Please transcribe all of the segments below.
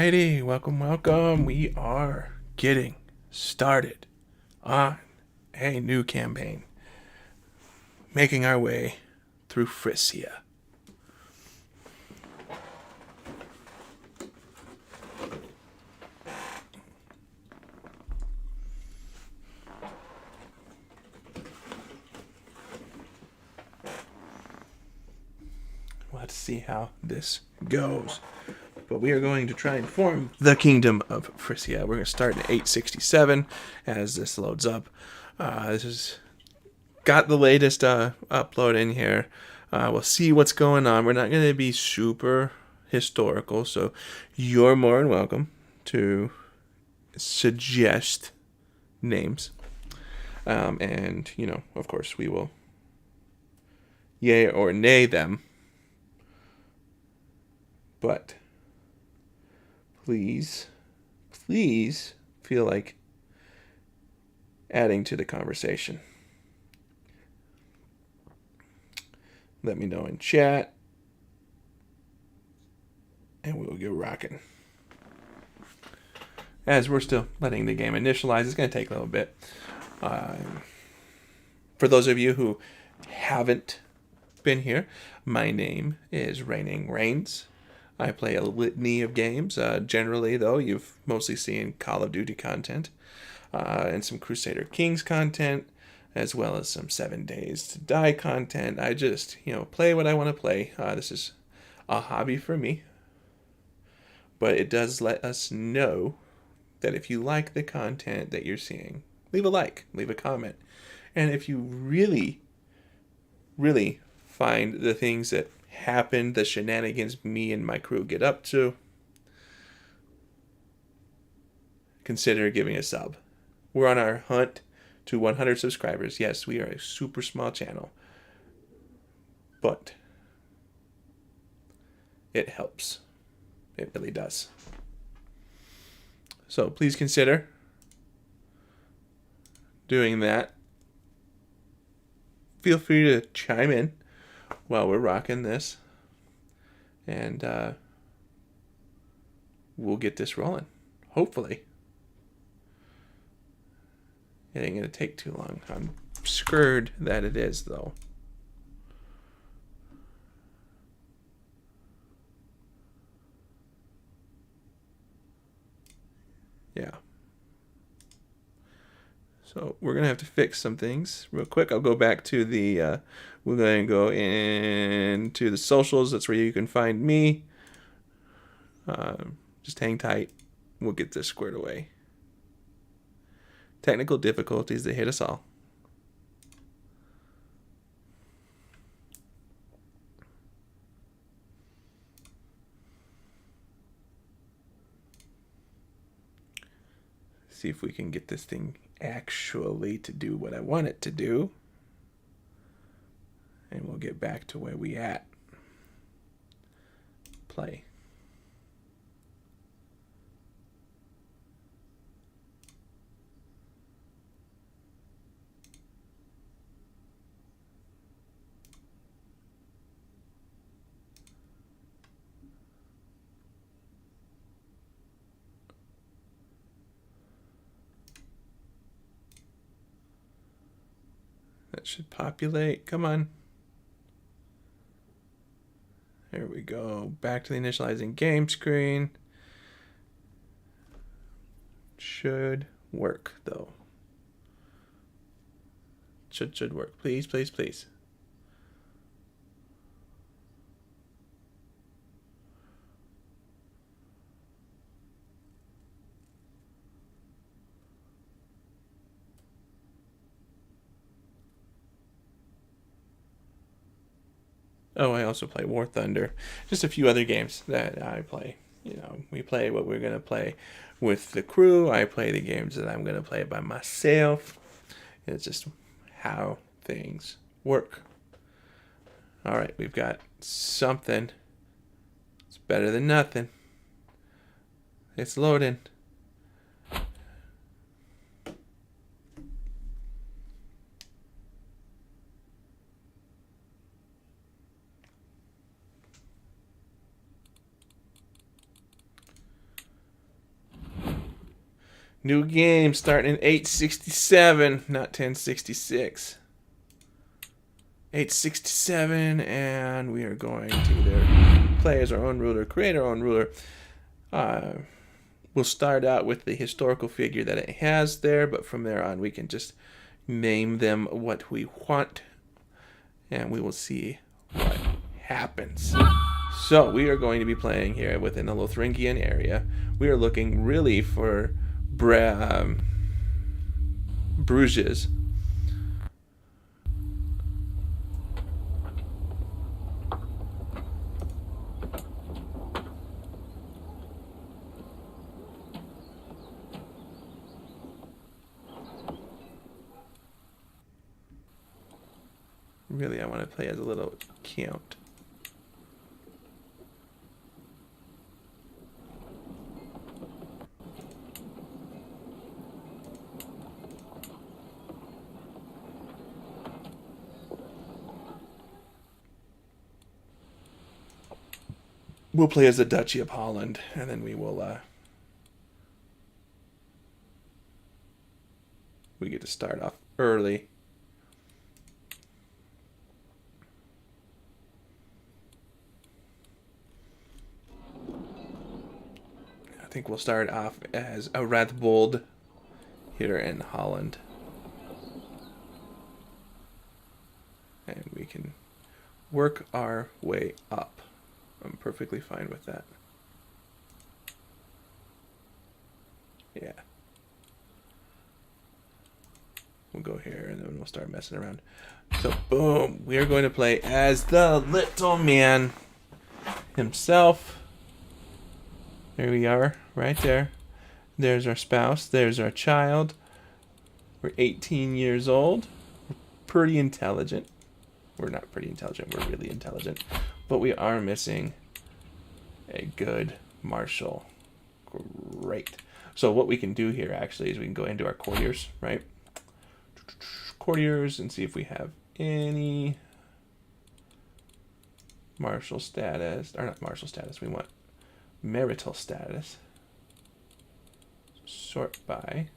Alrighty, welcome. We are getting started on a new campaign, making our way through Frisia. We'll have to see how this goes. But we are going to try and form the Kingdom of Frisia. We're going to start in 867 as this loads up. This is got the latest upload in here. We'll see what's going on. We're not going to be super historical, so you're more than welcome to suggest names. And, of course, we will yay or nay them. But please feel like adding to the conversation. Let me know in chat, and we'll get rocking. As we're still letting the game initialize, it's going to take a little bit. For those of you who haven't been here, my name is Raining Reigns. I play a litany of games. Generally, though, you've mostly seen Call of Duty content and some Crusader Kings content, as well as some 7 Days to Die content. I just, play what I want to play. This is a hobby for me, but it does let us know that if you like the content that you're seeing, leave a like, leave a comment. And if you really, really find the things that happen, the shenanigans me and my crew get up to, consider giving a sub. We're on our hunt to 100 subscribers. Yes, we are a super small channel, but it helps. It really does. So please consider doing that. Feel free to chime in while we're rocking this, and we'll get this rolling. Hopefully. It ain't gonna take too long. I'm scared that it is, though. Yeah. So we're gonna have to fix some things real quick. I'll go back to the we're going to go into the socials. That's where you can find me. Just hang tight. We'll get this squared away. Technical difficulties, they hit us all. See if we can get this thing actually to do what I want it to do. And we'll get back to where we at. Play. That should populate. Come on. There we go. Back to the initializing game screen. Should work, though. Should work. Please, please, please. Oh, I also play War Thunder. Just a few other games that I play. We play what we're going to play with the crew. I play the games that I'm going to play by myself. It's just how things work. All right, we've got something. It's better than nothing. It's loading. New game starting in 867, not 1066. 867, and we are going to either play as our own ruler, create our own ruler. We'll start out with the historical figure that it has there, but from there on we can just name them what we want, and we will see what happens. So we are going to be playing here within the Lotharingian area. We are looking really for Bruges. Really, I want to play as a little count. We'll play as the Duchy of Holland, and then we will, we get to start off early. I think we'll start off as a Rathbold here in Holland. And we can work our way up. I'm perfectly fine with that. Yeah. We'll go here and then we'll start messing around. So boom, we are going to play as the little man himself. There we are, right there. There's our spouse, there's our child. We're 18 years old. We're pretty intelligent. We're not pretty intelligent, we're really intelligent. But we are missing a good marshal. Great. So what we can do here actually is we can go into our courtiers, right? Courtiers and see if we have any martial status. Or not martial status, we want marital status. Sort by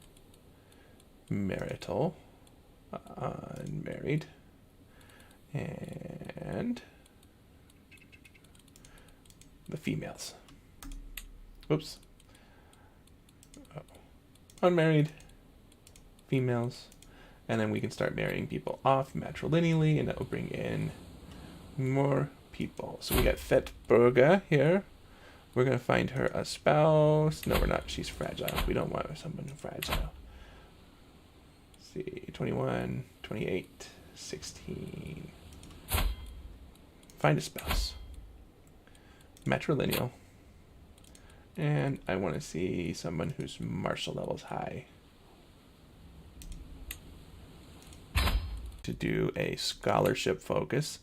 marital, unmarried, and the females. Whoops. Oh. Unmarried, females, and then we can start marrying people off matrilineally, and that will bring in more people. So we got Fetburga here. We're going to find her a spouse. No, we're not. She's fragile. We don't want someone fragile. Let's see. 21, 28, 16. Find a spouse. Matrilineal. And I want to see someone whose martial level is high. To do a scholarship focus.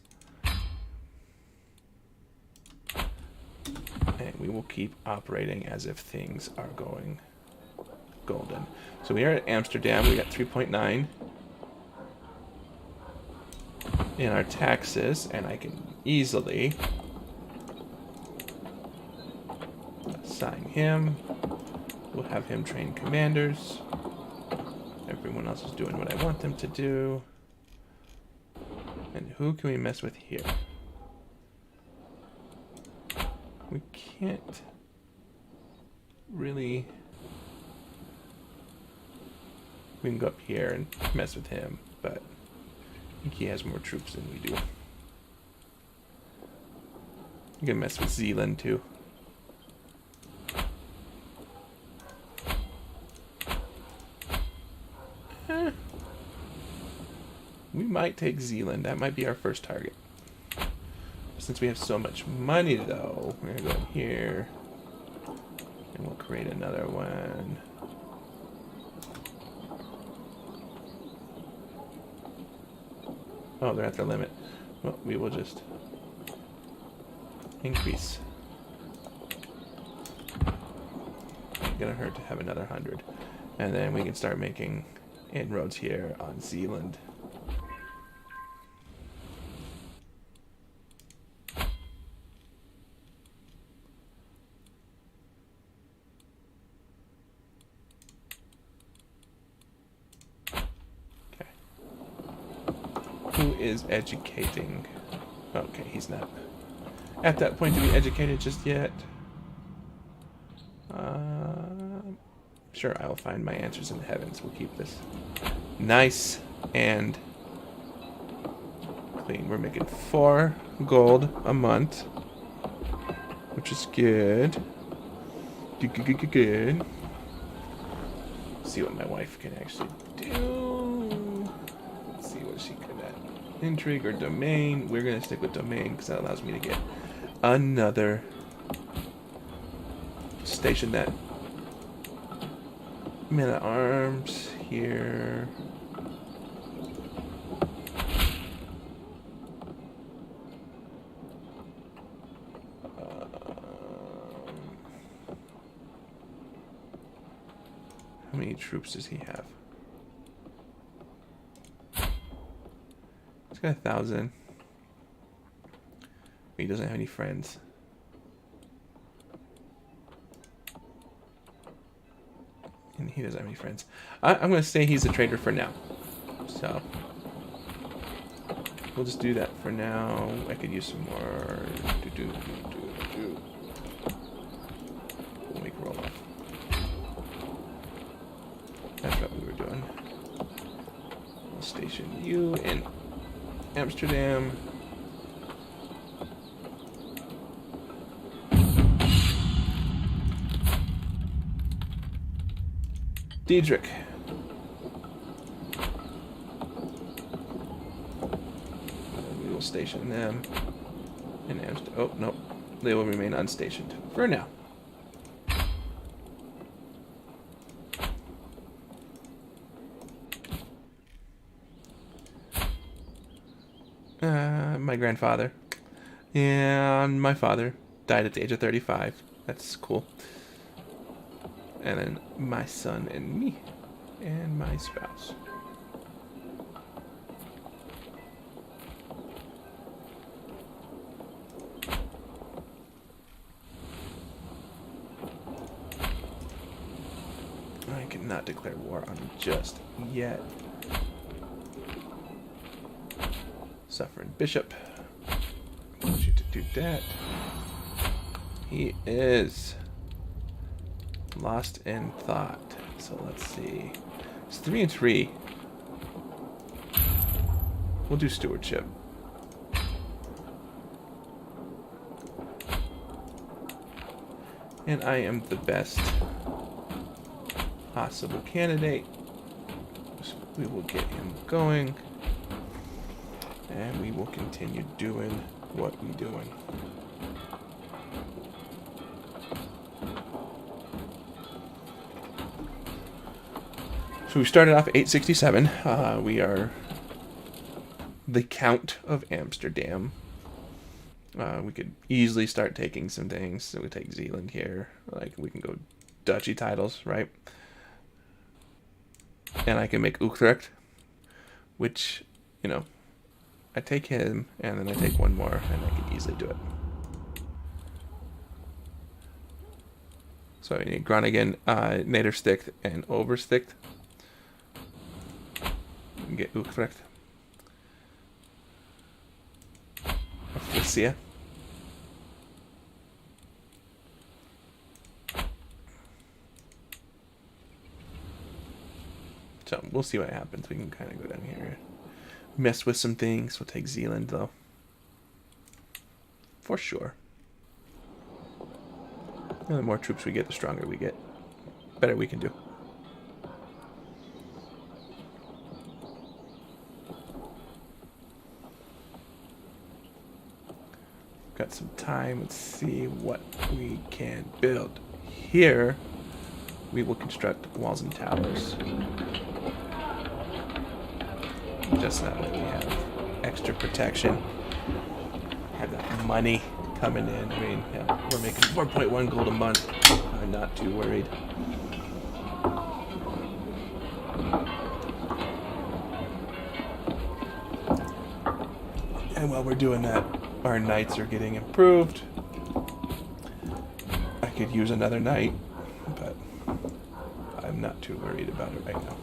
And we will keep operating as if things are going golden. So we are at Amsterdam. We got 3.9 in our taxes, and I can easily assign him. We'll have him train commanders. Everyone else is doing what I want them to do. And who can we mess with here? We can't really... We can go up here and mess with him, but I think he has more troops than we do. You can mess with Zealand too. We might take Zealand. That might be our first target. Since we have so much money, though, we're going to go in here. And we'll create another one. Oh, they're at their limit. Well, we will just increase. It's going to hurt to have another 100. And then we can start making inroads here on Zealand. Who is educating? Okay, he's not at that point to be educated just yet. Sure, I will find my answers in the heavens. We'll keep this nice and clean. We're making 4 gold a month, which is good. Good. See what my wife can actually do. Let's see what she could at. Intrigue or domain. We're gonna stick with domain because that allows me to get another station. That man at arms here. How many troops does he have? He's got 1,000. He doesn't have any friends. And he doesn't have any friends. I'm going to say he's a traitor for now. So we'll just do that for now. I could use some more. We'll make roll off. That's what we were doing. We'll station you in Amsterdam. Diedrich. We will station them in Amsterdam. Oh, no. They will remain unstationed for now. My grandfather and my father died at the age of 35. That's cool. And then my son and me and my spouse. I cannot declare war on him just yet. Suffering Bishop. I want you to do that. He is lost in thought. So let's see. It's 3 and 3. We'll do stewardship. And I am the best possible candidate. So we will get him going. And we will continue doing what we're doing. So we started off at 867. We are the Count of Amsterdam. We could easily start taking some things. So we take Zealand here. Like we can go duchy titles, right? And I can make Utrecht, which, you know, I take him, and then I take one more, and I can easily do it. So I need Groningen, Nedersticht, and Oversticht. Get Utrecht. Frisia. So we'll see what happens. We can kind of go down here. Mess with some things. We'll take Zealand, though. For sure. And the more troops we get, the stronger we get. Better we can do. Got some time. Let's see what we can build. Here, we will construct walls and towers. Just now that we have extra protection. Have that money coming in. I mean, yeah, we're making 4.1 gold a month. I'm not too worried. And while we're doing that, our knights are getting improved. I could use another knight, but I'm not too worried about it right now.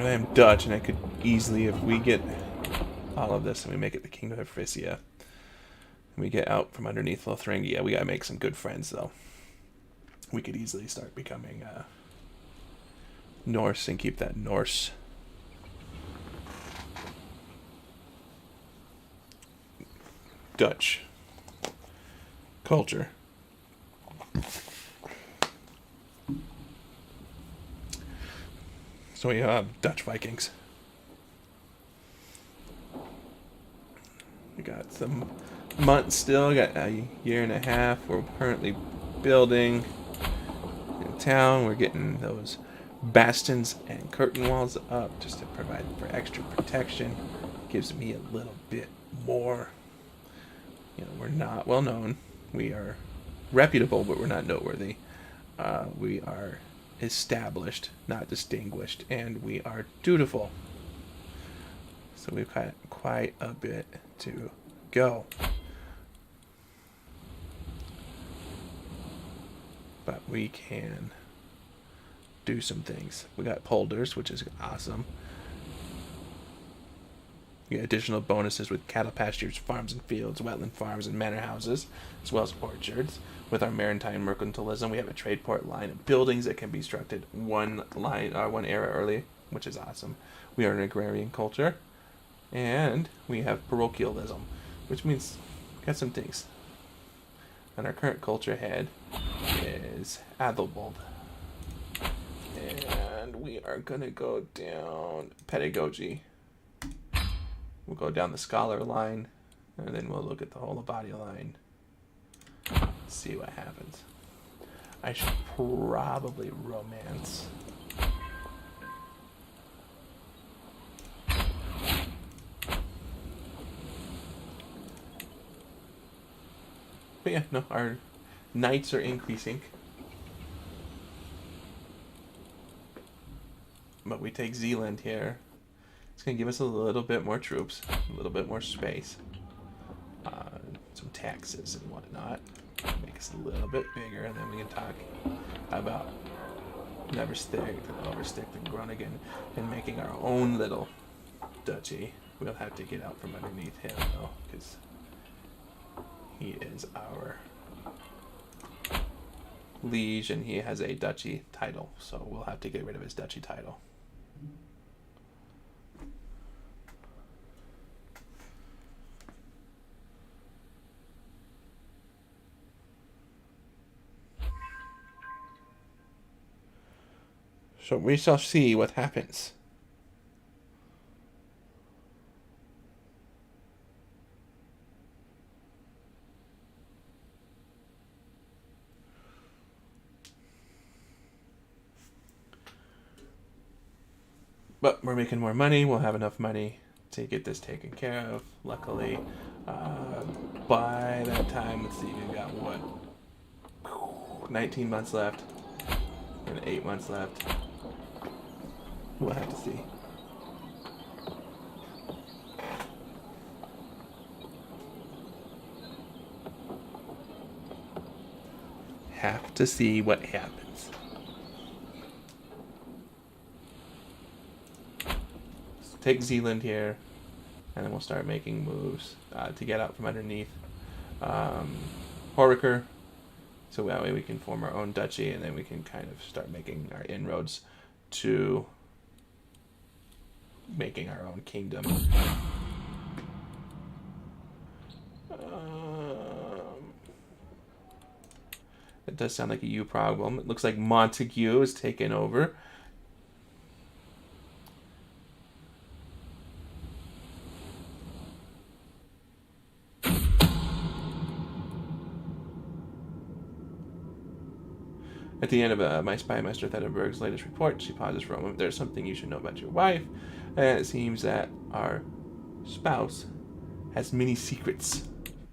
And I am Dutch, and I could easily, if we get all of this and we make it the Kingdom of Frisia, and we get out from underneath Lothringia, we gotta make some good friends, though. We could easily start becoming Norse and keep that Norse Dutch culture. So we have Dutch Vikings. We got some months still. We got a year and a half. We're currently building in town. We're getting those bastions and curtain walls up just to provide for extra protection. Gives me a little bit more. You know, we're not well known. We are reputable, but we're not noteworthy. We are established, not distinguished, and we are dutiful. So we've got quite a bit to go. But we can do some things. We got polders, which is awesome. We get additional bonuses with cattle pastures, farms and fields, wetland farms, and manor houses, as well as orchards. With our maritime mercantilism, we have a trade port line of buildings that can be constructed one era early, which is awesome. We are an agrarian culture, and we have parochialism, which means we got some things. And our current culture head is Adalbold. And we are gonna go down pedagogy. We'll go down the scholar line, and then we'll look at the whole body line. See what happens. I should probably romance. But yeah, no, our knights are increasing. But we take Zealand here. It's going to give us a little bit more troops, a little bit more space, some taxes and whatnot. Make us a little bit bigger, and then we can talk about Neverstick and Overstick and Groningen and making our own little duchy. We'll have to get out from underneath him, though, because he is our liege and he has a duchy title, so we'll have to get rid of his duchy title. So we shall see what happens. But we're making more money. We'll have enough money to get this taken care of. Luckily, by that time, let's see, we've got what? 19 months left. And 8 months left. We'll have to see. Have to see what happens. So take Zealand here, and then we'll start making moves to get out from underneath Horaker. So that way we can form our own duchy, and then we can kind of start making our inroads to making our own kingdom. It does sound like a you problem. It looks like Montague is taken over. At the end of my spy master Thedderberg's latest report, she pauses for a moment. There's something you should know about your wife. And it seems that our spouse has many secrets.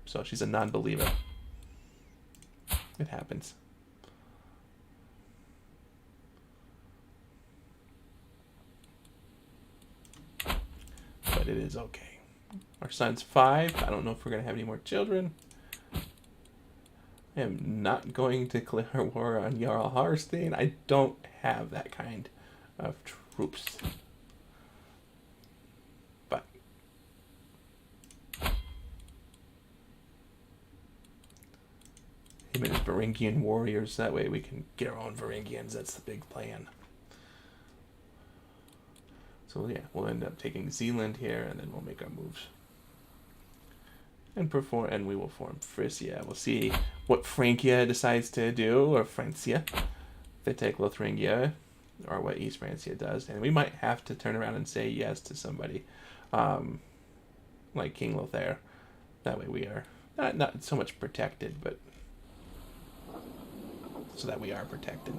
So she's a non-believer. It happens. But it is okay. Our son's 5. I don't know if we're going to have any more children. I am not going to declare war on Jarl Harstein. I don't have that kind of troops. him and his Varangian warriors. That way we can get our own Varangians. That's the big plan. So yeah, we'll end up taking Zealand here, and then we'll make our moves. And we will form Frisia. We'll see what Francia decides to do, or Francia. If they take Lotharingia, or what East Francia does. And we might have to turn around and say yes to somebody, like King Lothair. That way we are not so much protected, but so that we are protected.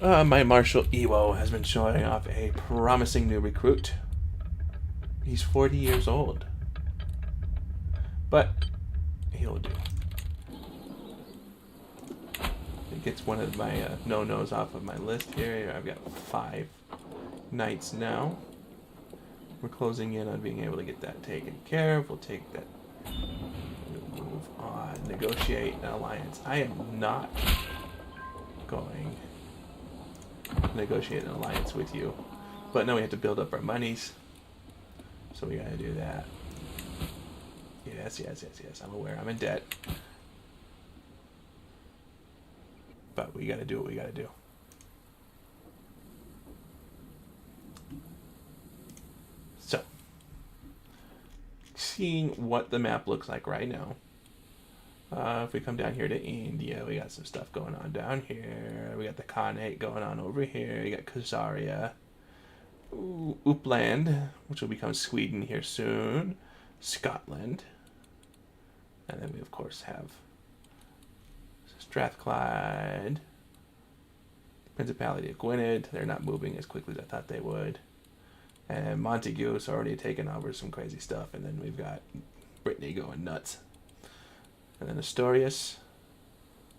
My Marshal Iwo has been showing off a promising new recruit. He's 40 years old. But he'll do. It gets one of my no-nos off of my list here. I've got 5 knights now. We're closing in on being able to get that taken care of. We'll take that. We'll move on. Negotiate an alliance. I am not going to negotiate an alliance with you. But now we have to build up our monies. So we gotta do that. Yes. I'm aware I'm in debt. But we gotta do what we gotta do. So, seeing what the map looks like right now. If we come down here to India, we got some stuff going on down here. We got the Khanate going on over here. You got Khazaria. Uppland, which will become Sweden here soon. Scotland. And then we, of course, have Strathclyde. Principality of Gwynedd. They're not moving as quickly as I thought they would. And Montague's already taken over some crazy stuff. And then we've got Brittany going nuts. And then Asturias,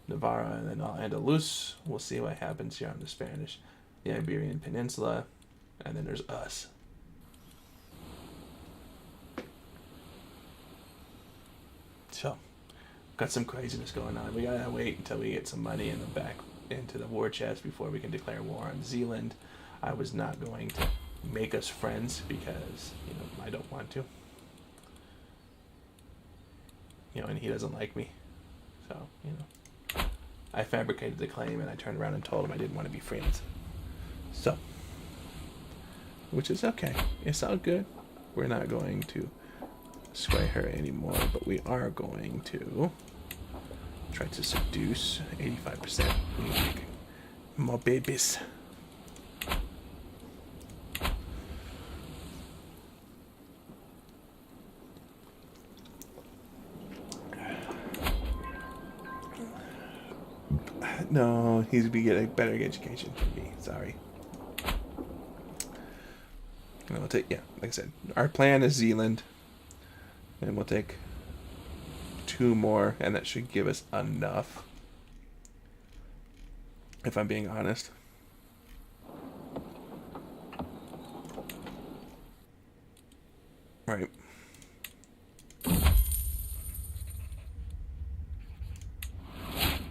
Navarra, and then Andalus. We'll see what happens here on the Spanish. The Iberian Peninsula. And then there's us. So, got some craziness going on. We gotta wait until we get some money in the back into the war chest before we can declare war on Zealand. I was not going to make us friends because, I don't want to. And he doesn't like me. So, I fabricated the claim and I turned around and told him I didn't want to be friends. So, which is okay. It's all good. We're not going to sway her anymore, but we are going to try to seduce 85%. More babies. No, he's be getting a better education than me. Sorry. We'll take, like I said, our plan is Zealand. And we'll take 2 more, and that should give us enough. If I'm being honest. Right.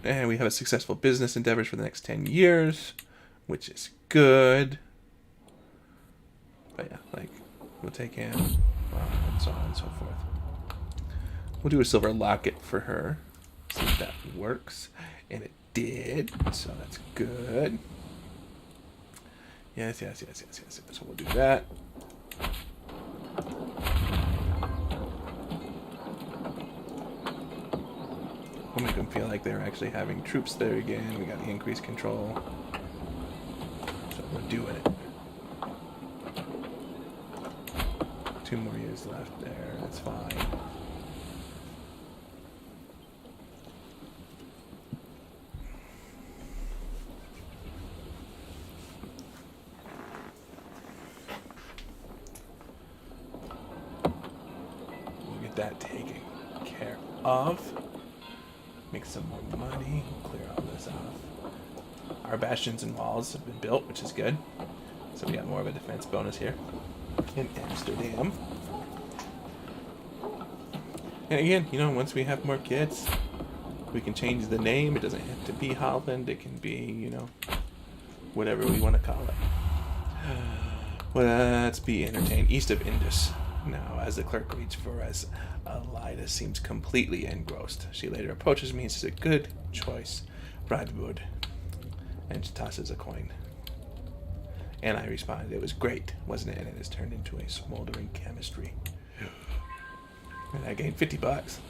And we have a successful business endeavors for the next 10 years, which is good. But yeah, we'll take him, and so on and so forth. We'll do a silver locket for her. See if that works. And it did, so that's good. Yes. So we'll do that. We'll make them feel like they're actually having troops there again. We got the increased control. So we're doing it. 2 more years left there. That's fine. We'll get that taken care of. Make some more money. Clear all this off. Our bastions and walls have been built, which is good. So we got more of a defense bonus here in Amsterdam. And again, once we have more kids, we can change the name. It doesn't have to be Holland. It can be, whatever we want to call it. Let's be entertained. East of Indus. Now, as the clerk reads for us, Elida seems completely engrossed. She later approaches me and says, "A good choice, Bradwood," and she tosses a coin. And I responded, "It was great, wasn't it?" And it has turned into a smoldering chemistry. And I gained $50.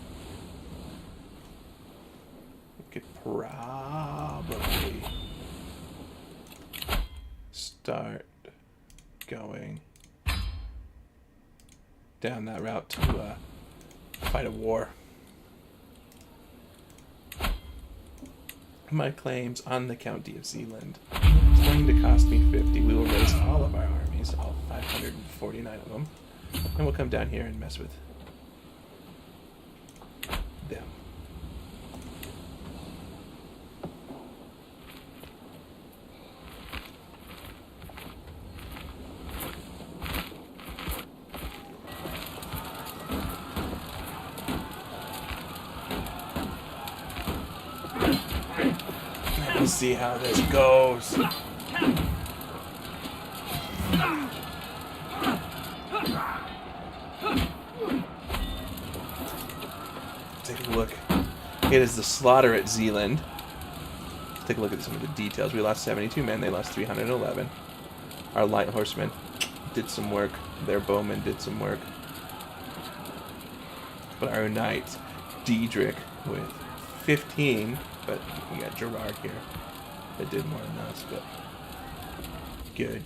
We could probably start going down that route to fight a war. My claims on the County of Zealand is going to cost me 50. We will raise all of our armies, all 549 of them, and we'll come down here and mess with them. Let's see how this goes. Take a look. It is the slaughter at Zealand. Let's take a look at some of the details. We lost 72 men. They lost 311. Our light horsemen did some work. Their bowmen did some work. But our knights, Diedrich with 15, but we got Gerard here that did more than us, but good.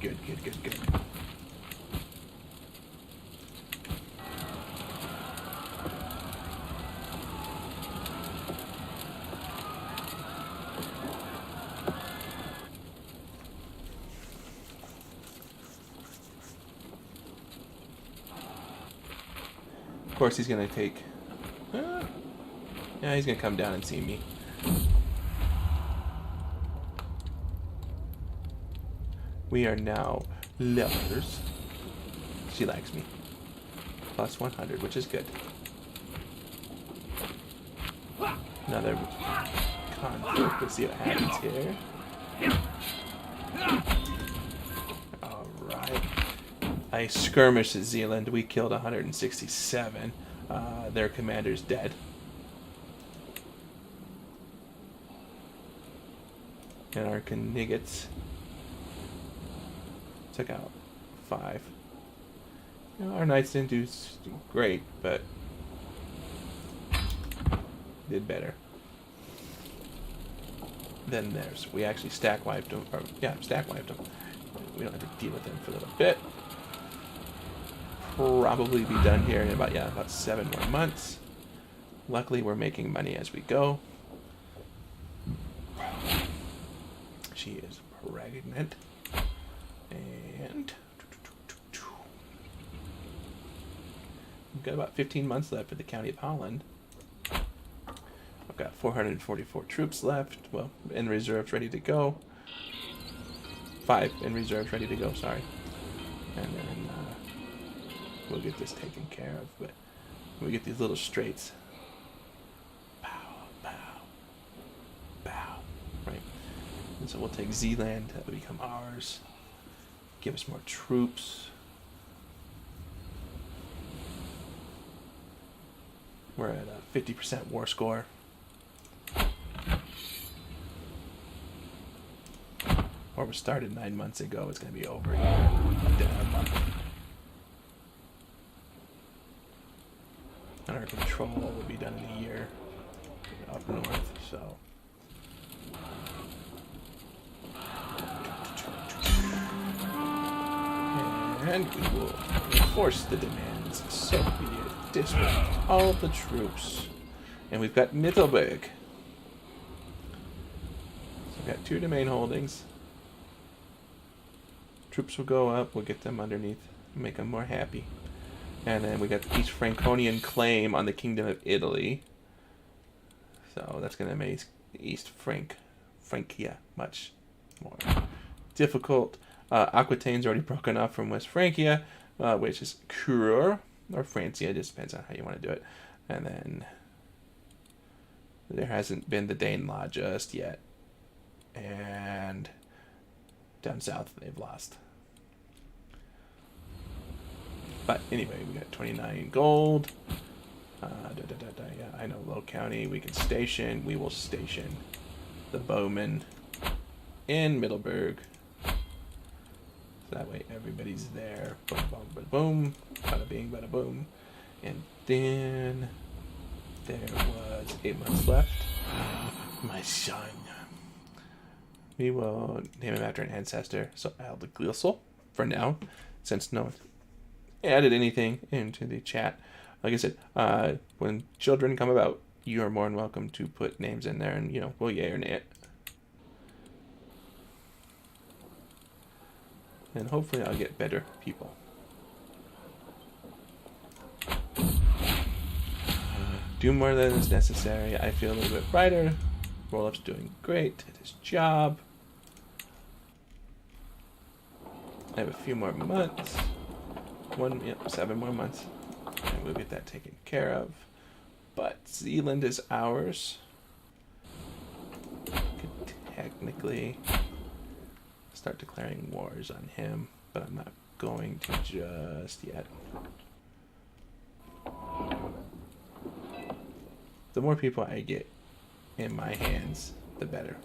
Of course, he's going to take... yeah, he's going to come down and see me. We are now lovers. She likes me. Plus 100, which is good. Another conflict. Let's see what happens here. Alright. I skirmished at Zealand. We killed 167. Their commander's dead. And our Knigets took out 5. You know, our knights didn't do great, but did better than theirs. We actually stack wiped them. Stack wiped them. We don't have to deal with them for a little bit. Probably be done here in about 7 more months. Luckily, we're making money as we go. She is pregnant. And we've got about 15 months left for the County of Holland. I've got 444 troops left. Well, in reserves ready to go. 5 in reserves ready to go, sorry. And then we'll get this taken care of. But we get these little straits. Pow, pow, pow. Right? And so we'll take Zealand. That will become ours. Give us more troops. We're at a 50% war score. Or we started 9 months ago. It's going to be over a year. A month. And our control will be done in a year up north. So. And we will enforce the demands. So be it. Disrupt all the troops. And we've got Mittelberg. So we've got 2 domain holdings. Troops will go up. We'll get them underneath. Make them more happy. And then we got the East Franconian claim on the Kingdom of Italy. So that's going to make East Francia much more difficult. Aquitaine's already broken off from West Francia, which is Curur, or Francia, it just depends on how you want to do it. And then there hasn't been the Danelaw just yet. And Down south, they've lost. But anyway, we got 29 gold. Yeah, I know, Low County. We will station the bowmen in Middleburg. So that way everybody's there. Boom, boom, boom, boom. Bada bing, bada boom. And then there was 8 months left. My son. We will name him after an ancestor. So Aldeglisel for now, since no one added anything into the chat. Like I said, when children come about, you are more than welcome to put names in there, and we'll yay or nay it. And hopefully I'll get better people. Do more than is necessary. I feel a little bit brighter. Roll-up's doing great at his job. I have a few more months. 7 more months. And we'll get that taken care of. But Zealand is ours. Could technically start declaring wars on him, but I'm not going to just yet. The more people I get in my hands, the better.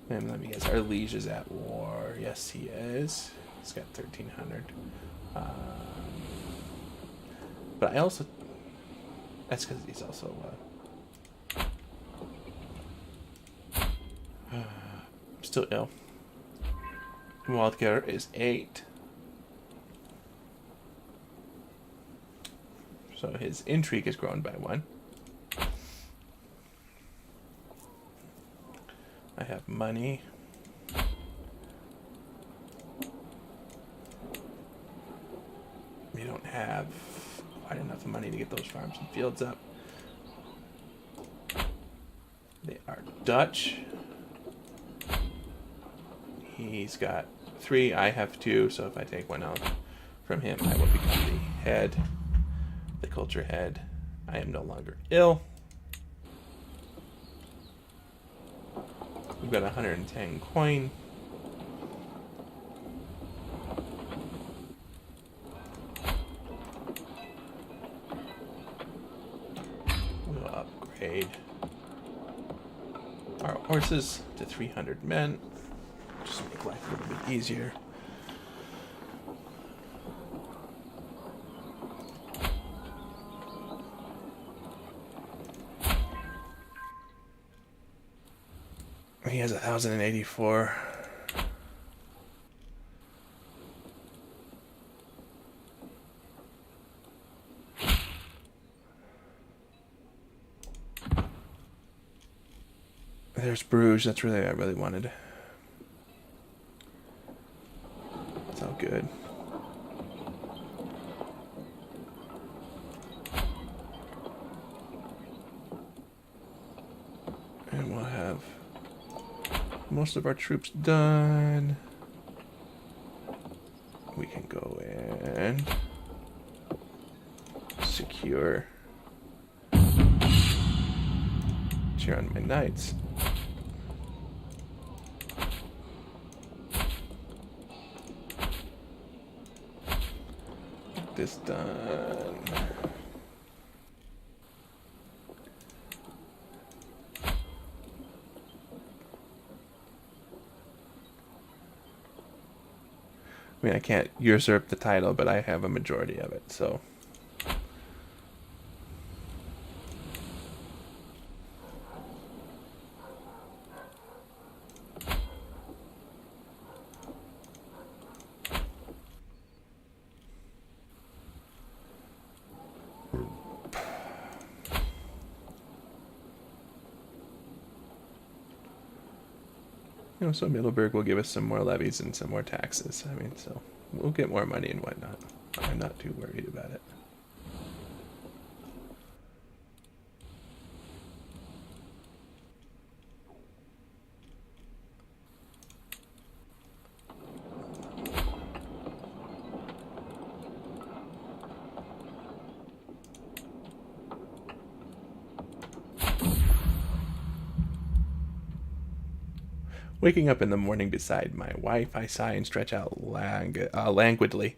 And let me guess, our liege is at war. Yes, he is. He's got 1,300. But I also... That's because he's also... still ill. Wildcare is 8. So his intrigue has grown by 1. I have money. We don't have quite enough money to get those farms and fields up. They are Dutch. He's got 3, I have 2, so if I take 1 out from him, I will become the head, the culture head. I am no longer ill. We've got 110 coin. We'll upgrade our horses to 300 men. Just make life a little bit easier. He has 1,084. There's Bruges. That's really I really wanted. It's all good. And we'll have most of our troops done. We can go and secure. Cheer on my knights. Get this done. I mean, I can't usurp the title, but I have a majority of it, so. So Middleburg will give us some more levies and some more taxes. I mean, so we'll get more money and whatnot. I'm not too worried about it. Waking up in the morning beside my wife, I sigh and stretch out languidly,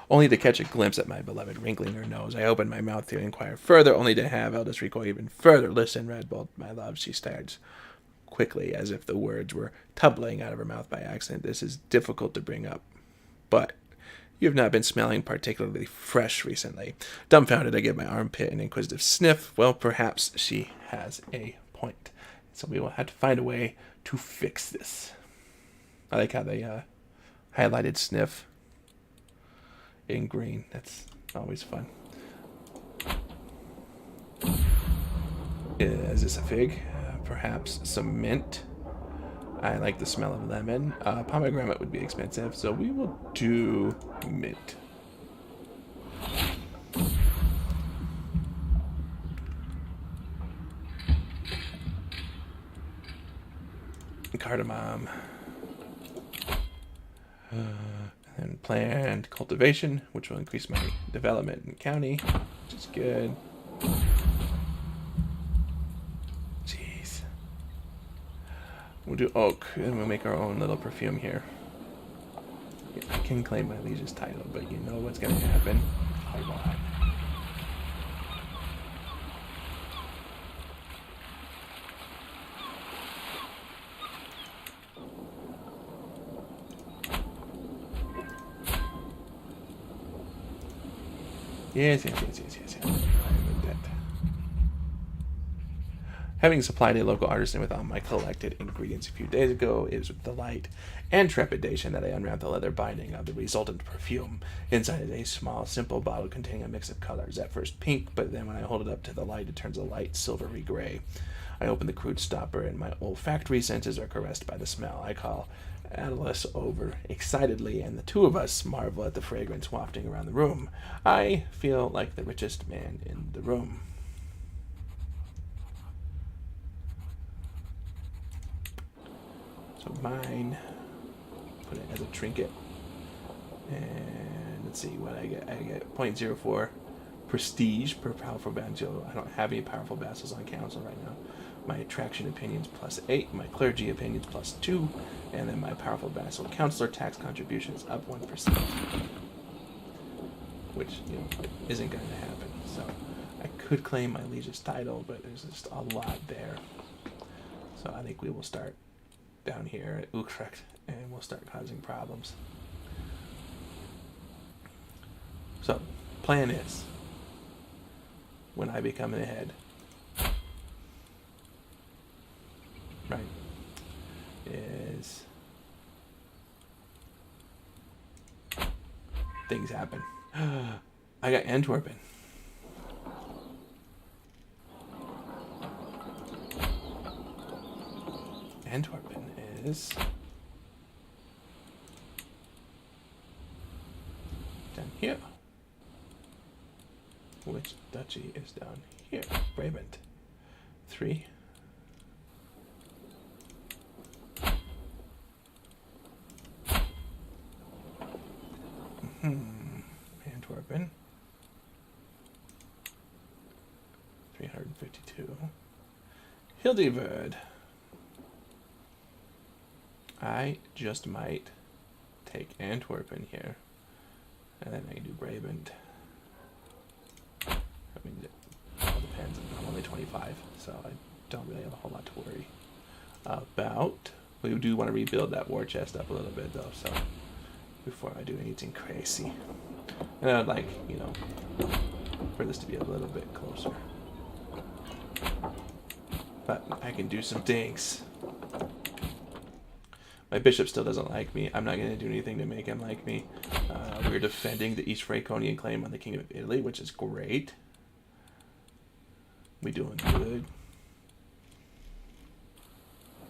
only to catch a glimpse at my beloved wrinkling her nose. I open my mouth to inquire further, only to have Eldest recoil even further. Listen, Redbolt, my love, she starts quickly, as if the words were tumbling out of her mouth by accident. This is difficult to bring up, but you have not been smelling particularly fresh recently. Dumbfounded, I give my armpit an inquisitive sniff. Well, perhaps she has a point. So we will have to find a way to fix this. I like how they highlighted sniff in green. That's always fun. Is this a fig? Perhaps some mint. I like the smell of lemon. Pomegranate would be expensive, so we will do mint. Cardamom. And planned cultivation, which will increase my development in county, which is good. Jeez. We'll do oak, and we'll make our own little perfume here. I can claim my liege's title, but you know what's going to happen. Hold on. Yes. Having supplied a local artisan with all my collected ingredients a few days ago, it is with delight and trepidation that I unwrap the leather binding of the resultant perfume. Inside is a small, simple bottle containing a mix of colors. At first pink, but then when I hold it up to the light, it turns a light silvery gray. I open the crude stopper, and my olfactory senses are caressed by the smell. I call Atlas over excitedly, and the two of us marvel at the fragrance wafting around the room. I feel like the richest man in the room. So mine, put it as a trinket. And let's see what I get. I get 0.04 prestige per powerful vassal. I don't have any powerful vassals on council right now. My attraction opinions +8, my clergy opinions +2, and then my powerful vassal counselor tax contribution is up 1%, which isn't going to happen. So I could claim my liege's title, but there's just a lot there. So I think we will start down here at Utrecht, and we'll start causing problems. So plan is, when I become the head, right, is things happen. I got Antwerpen. Antwerpen is down here. Which duchy is down here? Brabant. 3. Antwerpen. 352. Hildeverd. I just might take Antwerpen here, and then I can do Brabant. I mean, it all depends. I'm only 25, so I don't really have a whole lot to worry about. We do want to rebuild that war chest up a little bit, though, so before I do anything crazy. And I'd like, for this to be a little bit closer. But I can do some things. My bishop still doesn't like me. I'm not going to do anything to make him like me. We're defending the East Fraconian claim on the Kingdom of Italy, which is great. We doing good.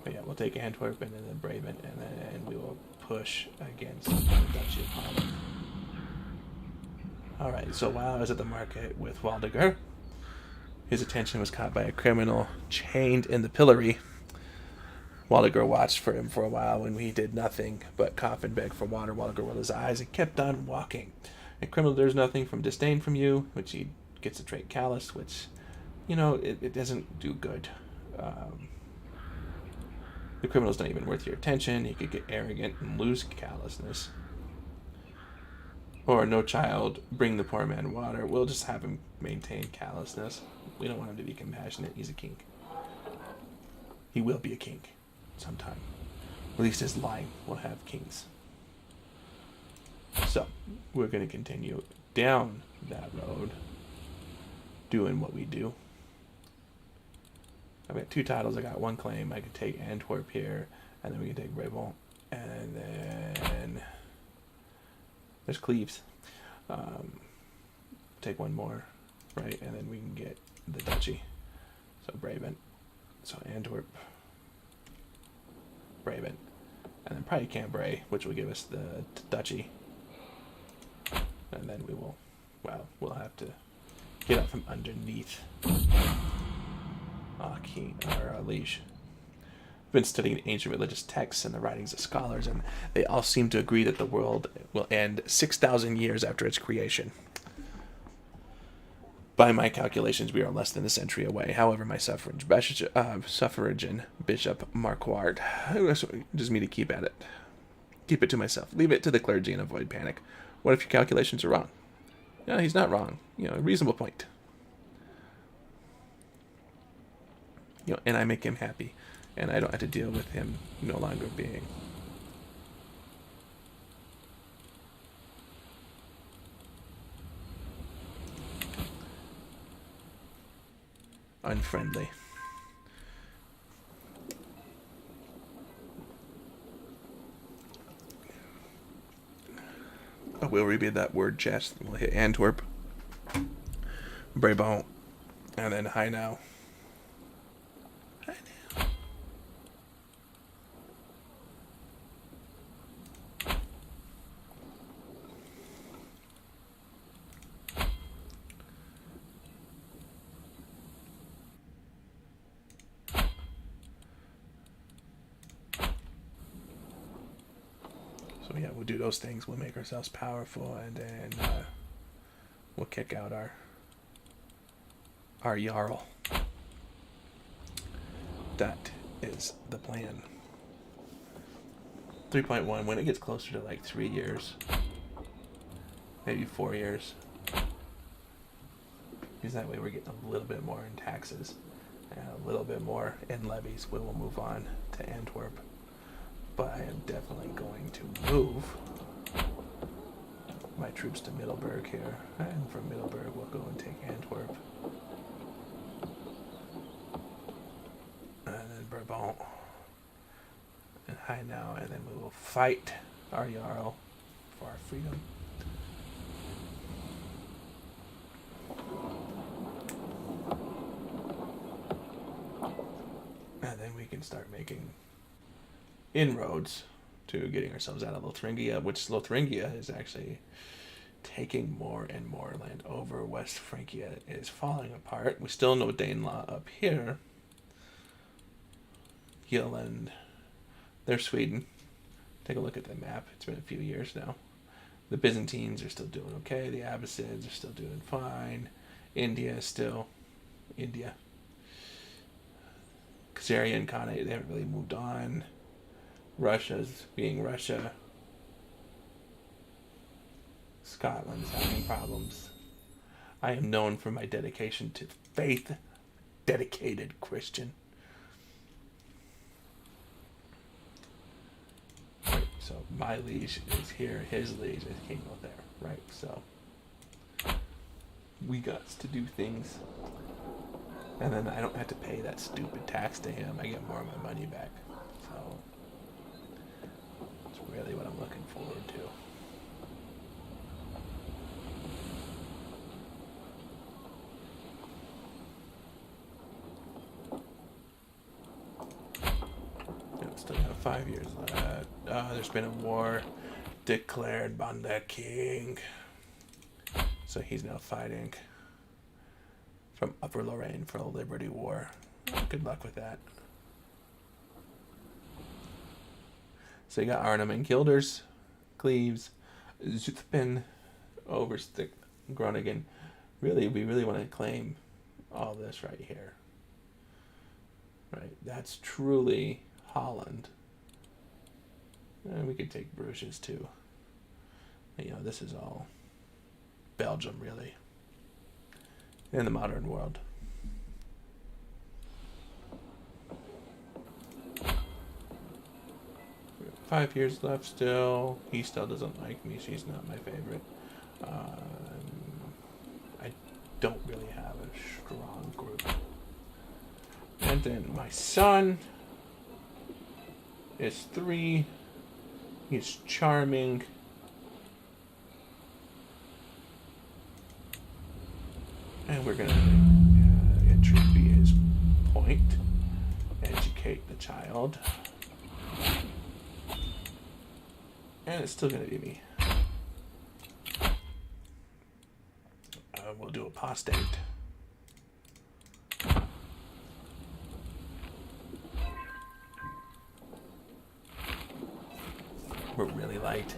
But yeah, we'll take Antwerp and then Brabant, and then we will push against the Duchy of Holland. Alright, so while I was at the market with Waldegar, his attention was caught by a criminal chained in the pillory. Waldegar watched for him for a while when he did nothing but cough and beg for water. Waldegar rolled his eyes and kept on walking. A criminal does nothing from disdain from you, which he gets a trait callous, which, it doesn't do good. The criminal's not even worth your attention. He could get arrogant and lose callousness. Or no child, bring the poor man water. We'll just have him maintain callousness. We don't want him to be compassionate. He's a king. He will be a king sometime. At least his line will have kings. So, we're going to continue down that road, doing what we do. I've got 2 titles. I got 1 claim. I could take Antwerp here, and then we can take Brabant, and then there's Cleves. Take 1 more, right, and then we can get the duchy. So Brabant, so Antwerp, Brabant, and then probably Cambrai, which will give us the duchy, and then we will, well, we'll have to get up from underneath king or liege. I've been studying ancient religious texts and the writings of scholars, and they all seem to agree that the world will end 6,000 years after its creation. By my calculations, we are less than a century away. However, my suffragin Bishop Marquard just me to keep at it. Keep it to myself. Leave it to the clergy and avoid panic. What if your calculations are wrong? No, he's not wrong. A reasonable point. And I make him happy, and I don't have to deal with him no longer being unfriendly. We'll repeat that word chest. We'll hit Antwerp, Brabant, and then Hainaut. So yeah, we'll do those things. We'll make ourselves powerful, and then we'll kick out our Jarl. That is the plan. 3.1, when it gets closer to like 3 years, maybe 4 years, because that way we're getting a little bit more in taxes and a little bit more in levies. We will move on to Antwerp. But I am definitely going to move my troops to Middelburg here. And from Middelburg, we'll go and take Antwerp. And then Brabant. And Hainaut. And then we will fight our Jarl for our freedom. And then we can start making inroads to getting ourselves out of Lotharingia, which Lotharingia is actually taking more and more land over. West Francia is falling apart. We still know Danelaw up here. Gilland, they're Sweden. Take a look at the map. It's been a few years now. The Byzantines are still doing okay. The Abbasids are still doing fine. India is still India. Khazarian Khanate, they haven't really moved on. Russia's being Russia. Scotland's having problems. I am known for my dedication to faith. Dedicated Christian. Right, so my liege is here. His liege is King Lothair. Right, so we got to do things. And then I don't have to pay that stupid tax to him. I get more of my money back. So really what I'm looking forward to. Still got 5 years left. There's been a war declared by the king. So he's now fighting from Upper Lorraine for a Liberty War. Good luck with that. So you got Arnhem and Guilders, Cleves, Zutphen, Overstick, Groningen. Really, we really want to claim all this right here. Right, that's truly Holland. And we could take Bruges too. You know, this is all Belgium, really, in the modern world. We have 5 years left still. He still doesn't like me. She's not my favorite. I don't really have a strong group. And then my son is 3. He's charming. And we're going to intrigue be his point. Educate the child. And it's still going to be me. We'll do apostate. We're really light.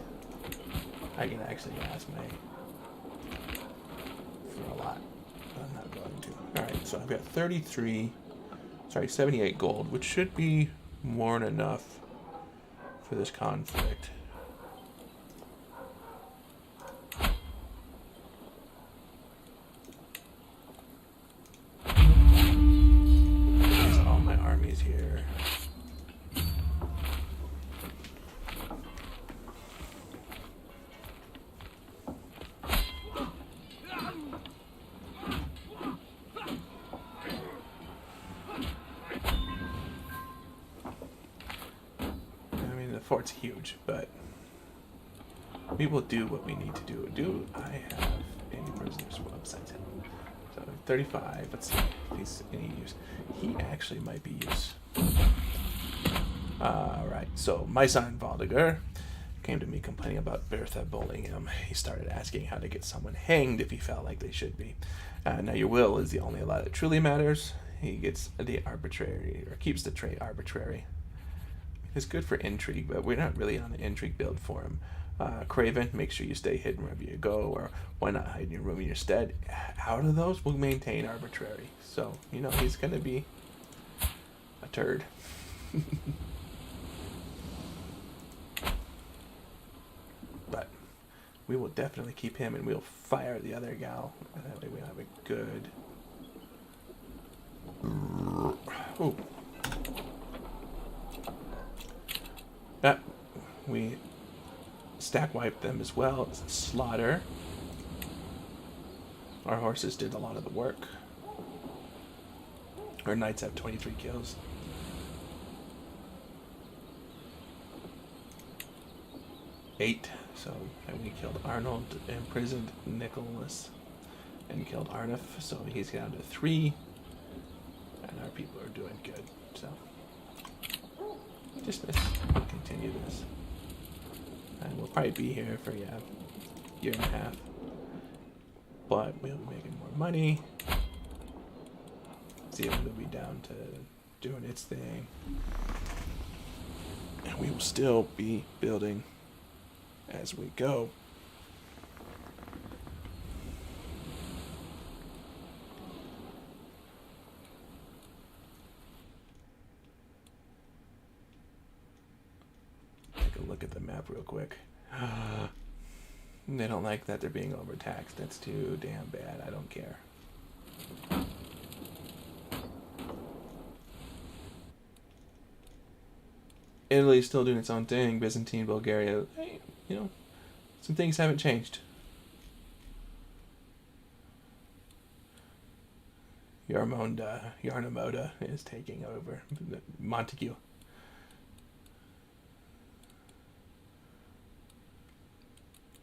I can actually ask for a lot. I'm not going to. Alright, so I've got 78 gold, which should be more than enough for this conflict. There's all my armies here. Fort's huge, but we will do what we need to do. Do I have any prisoners websites? So 35. Let's see if he's any use. He actually might be use. Right. So my son Valdiger came to me complaining about Bertha bullying him. He started asking how to get someone hanged if he felt like they should be. Now your will is the only law that truly matters. He gets the arbitrary, or keeps the trait arbitrary. It's good for intrigue, but we're not really on the intrigue build for him. Craven, make sure you stay hidden wherever you go, or why not hide in your room in your stead? Out of those, we'll maintain arbitrary. So, you know, he's going to be a turd. But we will definitely keep him, and we'll fire the other gal. And that way we'll have a good... Ooh. That we stack wiped them as well. It's a slaughter. Our horses did a lot of the work. Our knights have 23 kills. Eight. So, and we killed Arnold, imprisoned Nicholas, and killed Arnulf. So he's down to 3. And our people are doing good. So. Just this. We'll continue this. And we'll probably be here for, a year and a half. But we'll be making more money. See if we'll be down to doing its thing. And we will still be building as we go. Look at the map real quick. They don't like that they're being overtaxed. That's too damn bad. I don't care. Italy's still doing its own thing. Byzantine, Bulgaria, hey, you know, some things haven't changed. Yarnamoda is taking over. Montague.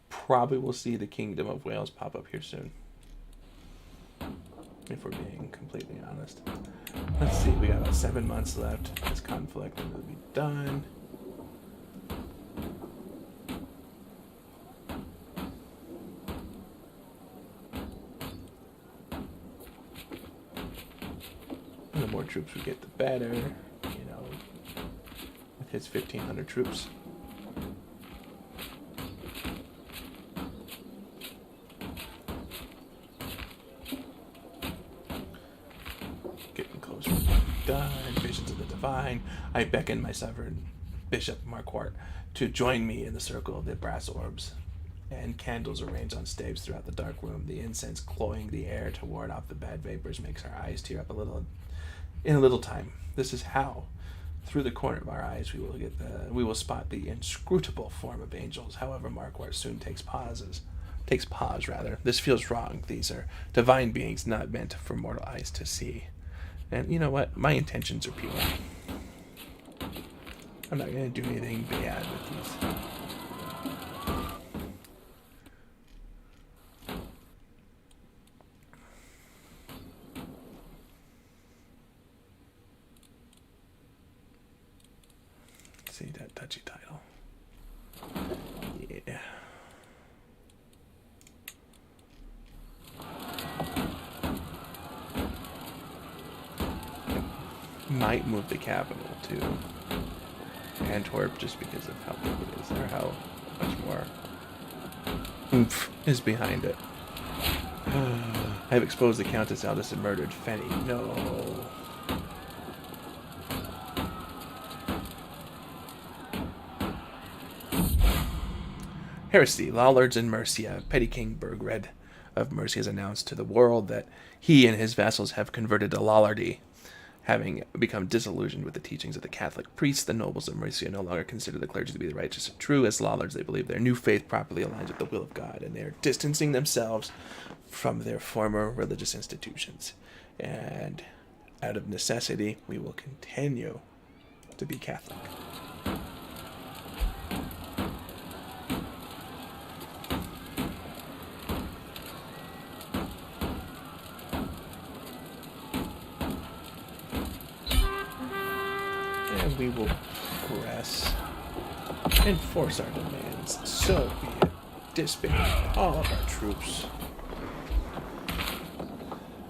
Probably will see the Kingdom of Wales pop up here soon. If we're being completely honest. Let's see, we got about 7 months left. This conflict will be done. And the more troops we get, the better. You know, with his 1,500 troops. Getting closer. Done. Visions of the Divine. I beckon my sovereign Bishop Marquardt to join me in the circle of the brass orbs, and candles arranged on staves throughout the dark room. The incense cloying the air to ward off the bad vapors makes our eyes tear up a little. In a little time, this is how. Through the corner of our eyes, we will spot the inscrutable form of angels. However, Marquardt soon takes pause. This feels wrong. These are divine beings, not meant for mortal eyes to see. And you know what? My intentions are pure. I'm not going to do anything bad with these. See that touchy title. Yeah. Might move the capital to Antwerp just because of how big it is, or how much more oomph is behind it. I have exposed the Countess Aldous and murdered Fenny. No. Heresy. Lollards in Mercia. Petty King Burgred of Mercia has announced to the world that he and his vassals have converted to Lollardy. Having become disillusioned with the teachings of the Catholic priests, the nobles of Mercia no longer consider the clergy to be the righteous and true. As Lollards, they believe their new faith properly aligns with the will of God, and they are distancing themselves from their former religious institutions. And out of necessity, we will continue to be Catholic. And we will press and force our demands. So be it. Disband all of our troops.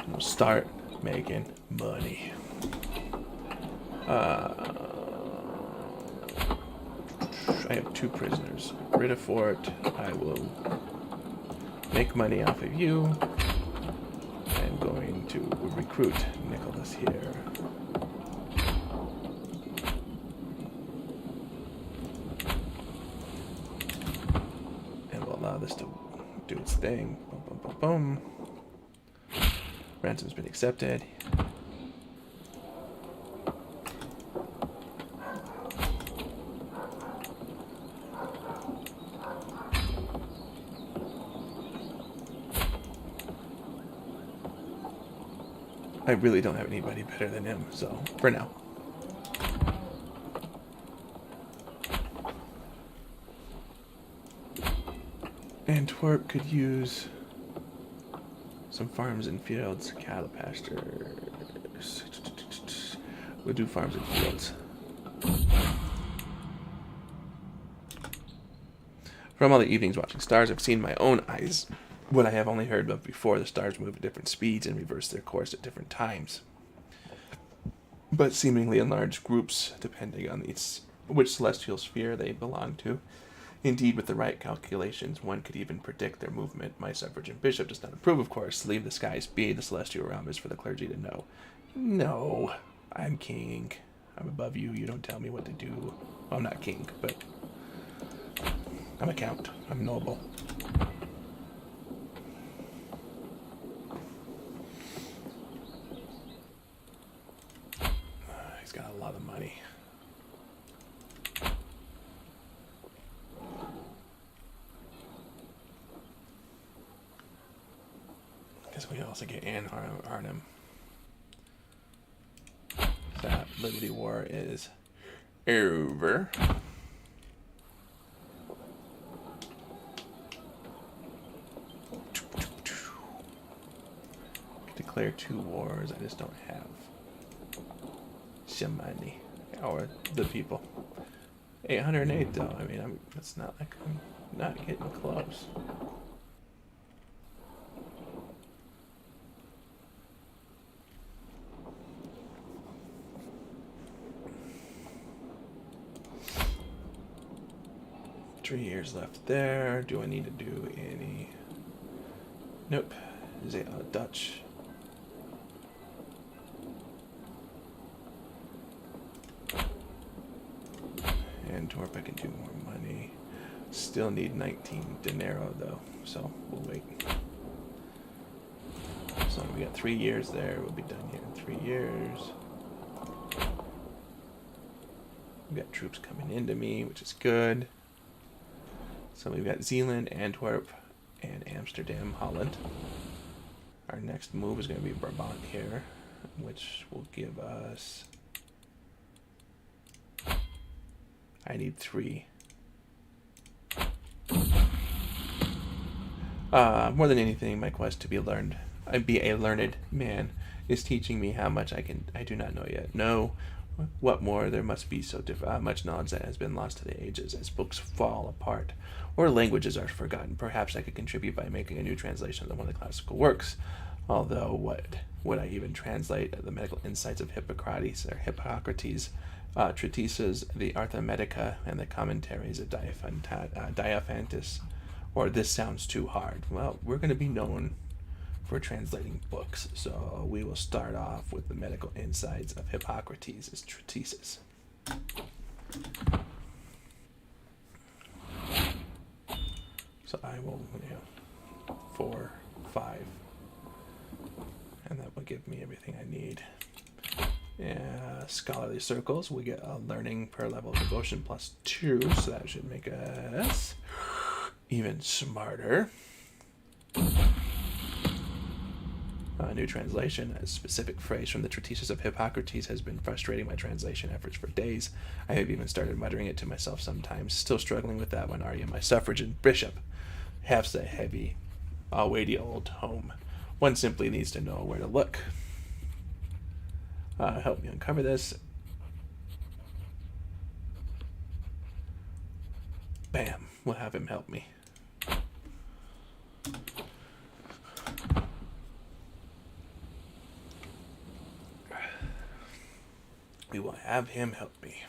We'll start making money. I have 2 prisoners. Ridderfort, I will make money off of you. I'm going to recruit Nicholas here. Allow this to do its thing. Boom, boom, boom, boom. Ransom's been accepted. I really don't have anybody better than him, so for now. Antwerp could use some farms and fields, cattle pastures. We'll do farms and fields. From all the evenings watching stars, I've seen my own eyes what I have only heard of before. The stars move at different speeds and reverse their course at different times, but seemingly in large groups, depending on which celestial sphere they belong to. Indeed, with the right calculations, one could even predict their movement. My suffragan bishop does not approve, of course. Leave the skies be. The celestial realm is for the clergy to know. No, I'm king. I'm above you. You don't tell me what to do. Well, I'm not king, but I'm a count. I'm noble. He's got a lot of money. Guess we also get Anne Arnhem. That Liberty War is over. Declare 2 wars. I just don't have some money or the people. 808 though. I mean, it's not like I'm not getting close. Three years left there. Do I need to do any? Nope. Is it Dutch? Antwerp, I can do more money. Still need 19 dinero though, so we'll wait. So we got 3 years there. We'll be done here in 3 years. We got troops coming into me, which is good. So we've got Zeeland, Antwerp, and Amsterdam, Holland. Our next move is going to be Brabant here, which will give us... I need 3. More than anything, my quest to be a learned man is teaching me how much I do not know yet. No, what more, there must be so much knowledge that has been lost to the ages as books fall apart or languages are forgotten. Perhaps I could contribute by making a new translation of one of the classical works. Although, what would I even translate? The medical insights of Hippocrates, treatises, the Arithmetica, and the commentaries of Diophantus. Or this sounds too hard. Well, we're going to be known for translating books, so we will start off with the medical insights of Hippocrates' treatises. So I will, 4, 5, and that will give me everything I need. Scholarly circles, we get a learning per level of devotion +2, so that should make us even smarter. A new translation, a specific phrase from the treatises of Hippocrates has been frustrating my translation efforts for days. I have even started muttering it to myself sometimes. Still struggling with that one, are you? My suffragan bishop. Half the heavy, weighty old tome. One simply needs to know where to look. Help me uncover this. Bam. We'll have him help me. We will have him help me.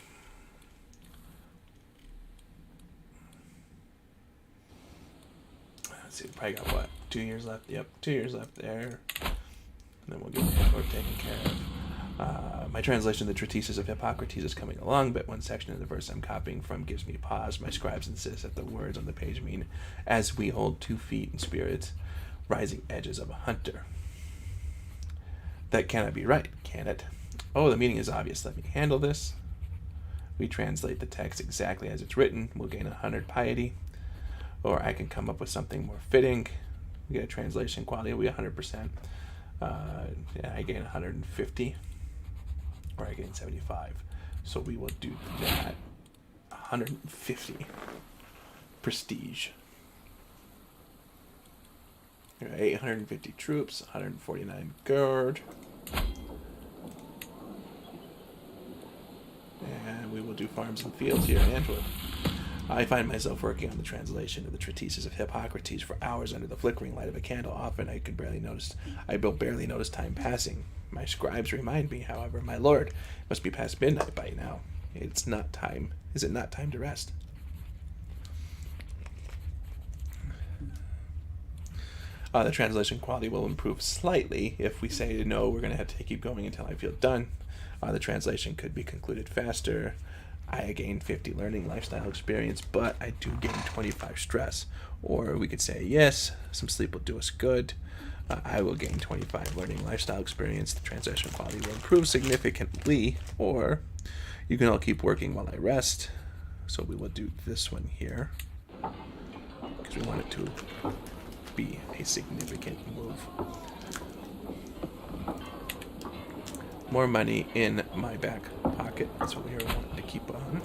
Let's see, we probably got what? 2 years left? Yep, 2 years left there. And then we'll get Antwerp taken care of. My translation of the treatises of Hippocrates is coming along, but one section of the verse I'm copying from gives me pause. My scribes insist that the words on the page mean, as we hold 2 feet in spirit, rising edges of a hunter. That cannot be right, can it? Oh, the meaning is obvious. Let me handle this. We translate the text exactly as it's written. We'll gain 100 piety. Or I can come up with something more fitting. We get a translation quality. We 100%. I gain 150. Or I gain 75. So we will do that. 150. Prestige. 850 troops. 149 guard. And we will do farms and fields here in Antwerp. I find myself working on the translation of the treatises of Hippocrates for hours under the flickering light of a candle. Often I barely notice time passing. My scribes remind me, however, my lord, it must be past midnight by now. It's not time. Is it not time to rest? The translation quality will improve slightly if we say, no, we're going to have to keep going until I feel done. The translation could be concluded faster. I gain 50 learning lifestyle experience, but I do gain 25 stress. Or we could say, yes, some sleep will do us good. I will gain 25 learning lifestyle experience. The translation quality will improve significantly. Or you can all keep working while I rest. So we will do this one here, because we want it to be a significant move. More money in my back pocket. That's what we are wanting to keep on.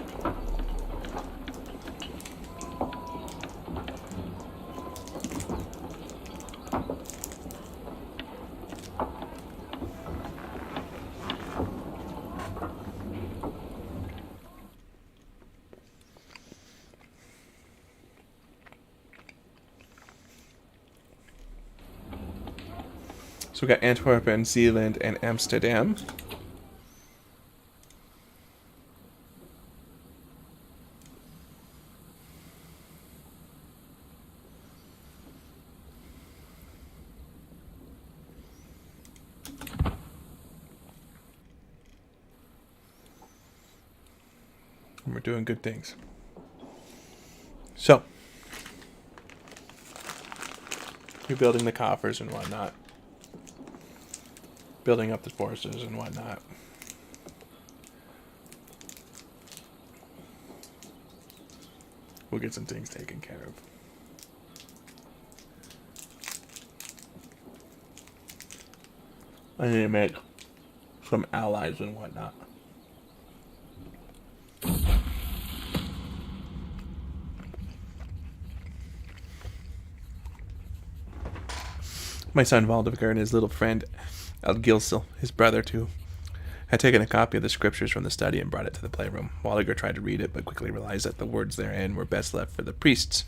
So we got Antwerp and Zeeland and Amsterdam. And we're doing good things. So, you're building the coffers and whatnot. Building up the forces and whatnot. We'll get some things taken care of. I need to make some allies and whatnot. My son Valdemar and his little friend Gilsil, his brother too, had taken a copy of the scriptures from the study and brought it to the playroom. Walliger tried to read it, but quickly realized that the words therein were best left for the priests.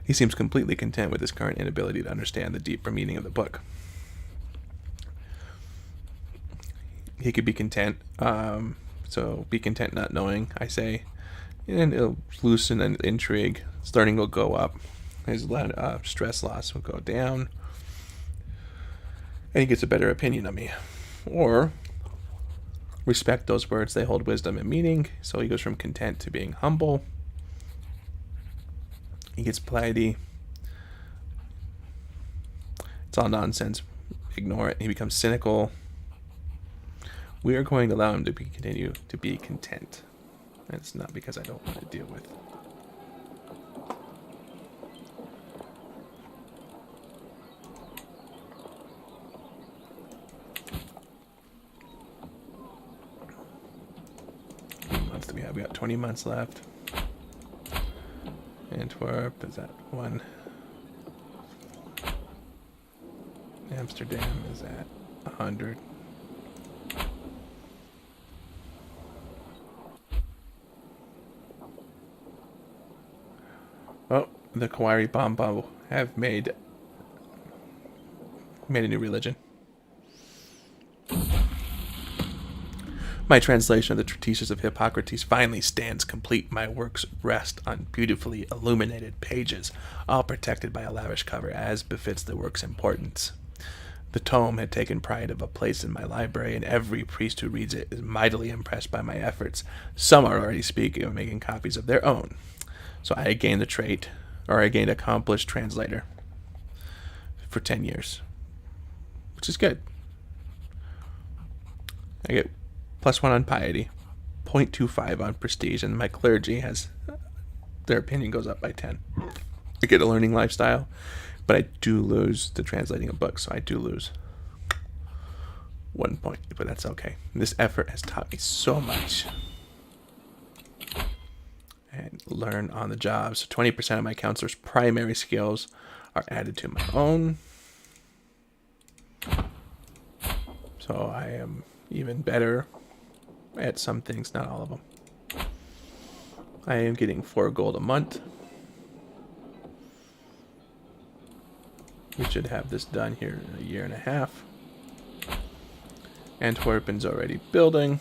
He seems completely content with his current inability to understand the deeper meaning of the book. He could be content, so be content not knowing, I say, and it'll loosen an intrigue. Learning will go up. His stress loss will go down. And he gets a better opinion of me. Or respect those words, they hold wisdom and meaning. So he goes from content to being humble. He gets piety. It's all nonsense. Ignore it. He becomes cynical. We are going to allow him to continue to be content. And it's not because I don't want to deal with. We got 20 months left. Antwerp is at 1. Amsterdam is at 100. Oh, the Kawari Bombo have made a new religion. My translation of the Treatise of Hippocrates finally stands complete. My works rest on beautifully illuminated pages, all protected by a lavish cover, as befits the work's importance. The tome had taken pride of a place in my library, and every priest who reads it is mightily impressed by my efforts. Some are already speaking of making copies of their own. So I gained accomplished translator for 10 years, which is good. I get +1 on piety, 0.25 on prestige, and my clergy has, their opinion goes up by 10. I get a learning lifestyle, but I do lose the translating of books, so I do lose 1 point, but that's okay. This effort has taught me so much. And learn on the job. So 20% of my counselor's primary skills are added to my own. So I am even better at some things, not all of them. I am getting 4 gold a month. We should have this done here in a year and a half. Antwerpen's already building.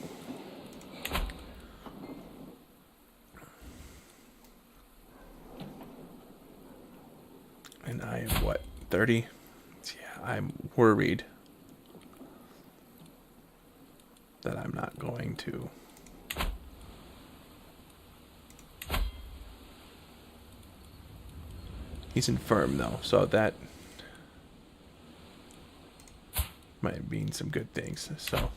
And I am, 30? Yeah, I'm worried that I'm not going to. He's infirm, though, so that might mean some good things, so.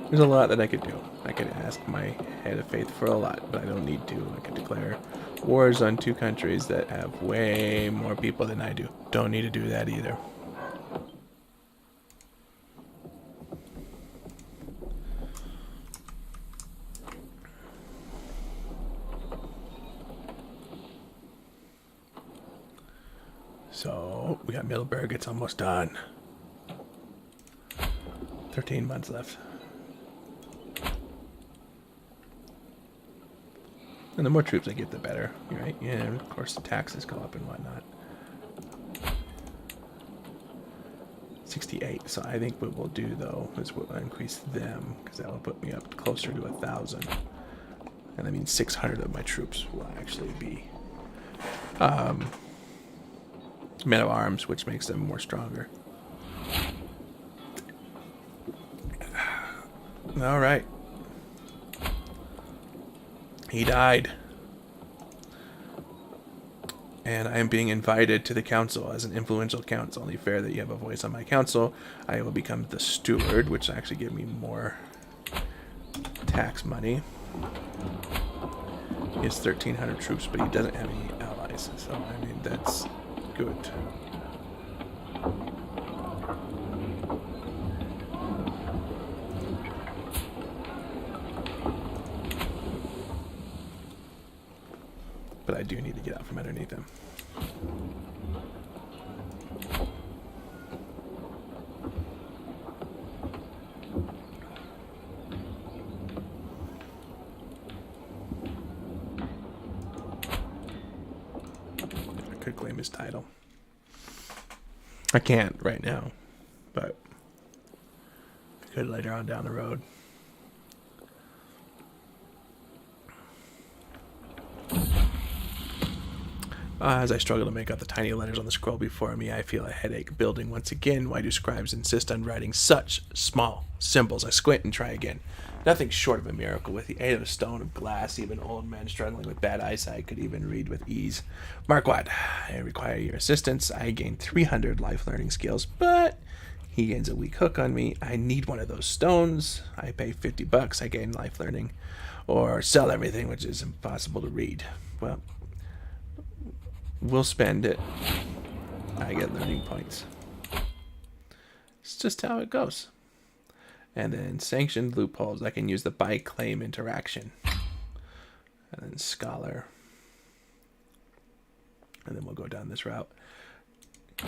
There's a lot that I could do. I could ask my head of faith for a lot, but I don't need to. I could declare wars on 2 countries that have way more people than I do. Don't need to do that either. So, we got Middleburg. It's almost done. 13 months left. And the more troops I get, the better, right? Yeah, of course the taxes go up and whatnot. 68. So I think what we'll do, though, is we'll increase them, because that will put me up closer to 1,000. And that means 600 of my troops will actually be men of arms, which makes them more stronger. All right. He died. And I am being invited to the council as an influential count. It's only fair that you have a voice on my council. I will become the steward, which will actually give me more tax money. He has 1,300 troops, but he doesn't have any allies. So, I mean, that's good. But I do need to get out from underneath him. I could claim his title. I can't right now, but I could later on down the road. As I struggle to make out the tiny letters on the scroll before me, I feel a headache building once again. Why do scribes insist on writing such small symbols? I squint and try again. Nothing short of a miracle. With the aid of a stone of glass, even old men struggling with bad eyesight could even read with ease. Marquardt, I require your assistance. I gain 300 life learning skills, but he gains a weak hook on me. I need one of those stones. I pay $50. I gain life learning. Or sell everything, which is impossible to read. Well, we'll spend it. I get learning points. It's just how it goes. And then sanctioned loopholes. I can use the by claim interaction. And then scholar. And then we'll go down this route.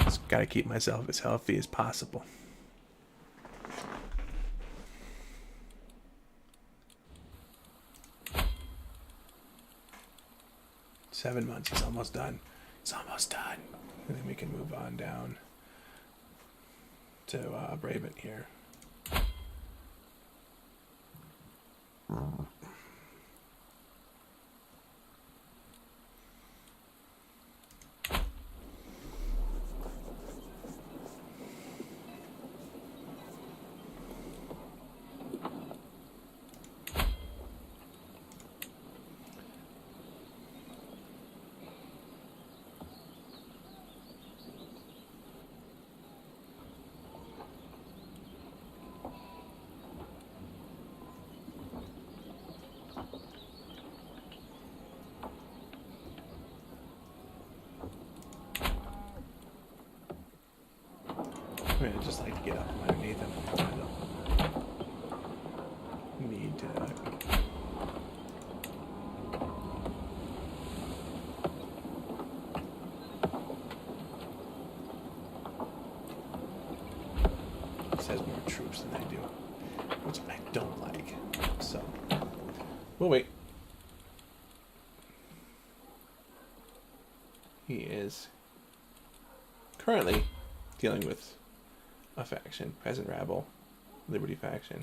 Just got to keep myself as healthy as possible. $7 months. He's almost done. It's almost done. And then we can move on down to Brabant here. I'd just like to get up from underneath him. I don't need to. This has more troops than I do, which I don't like. So, we'll wait. He is currently dealing with a faction, Peasant Rabble, Liberty faction.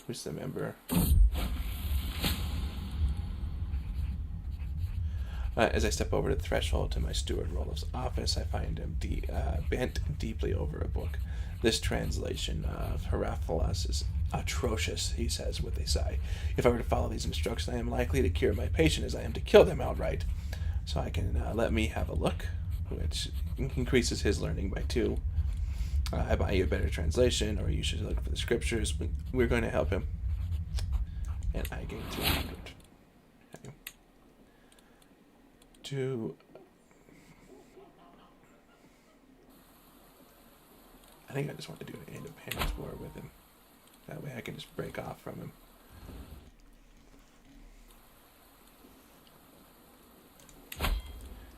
Who's the member? As I step over the threshold to my steward Rollo's office, I find him bent deeply over a book. This translation of Herathalas is atrocious, he says with a sigh. If I were to follow these instructions, I am likely to cure my patient as I am to kill them outright. So I can let me have a look, which increases his learning by 2. I buy you a better translation, or you should look for the scriptures. We're going to help him. And I gain 300. Okay. I think I just want to do an independence war with him. That way I can just break off from him.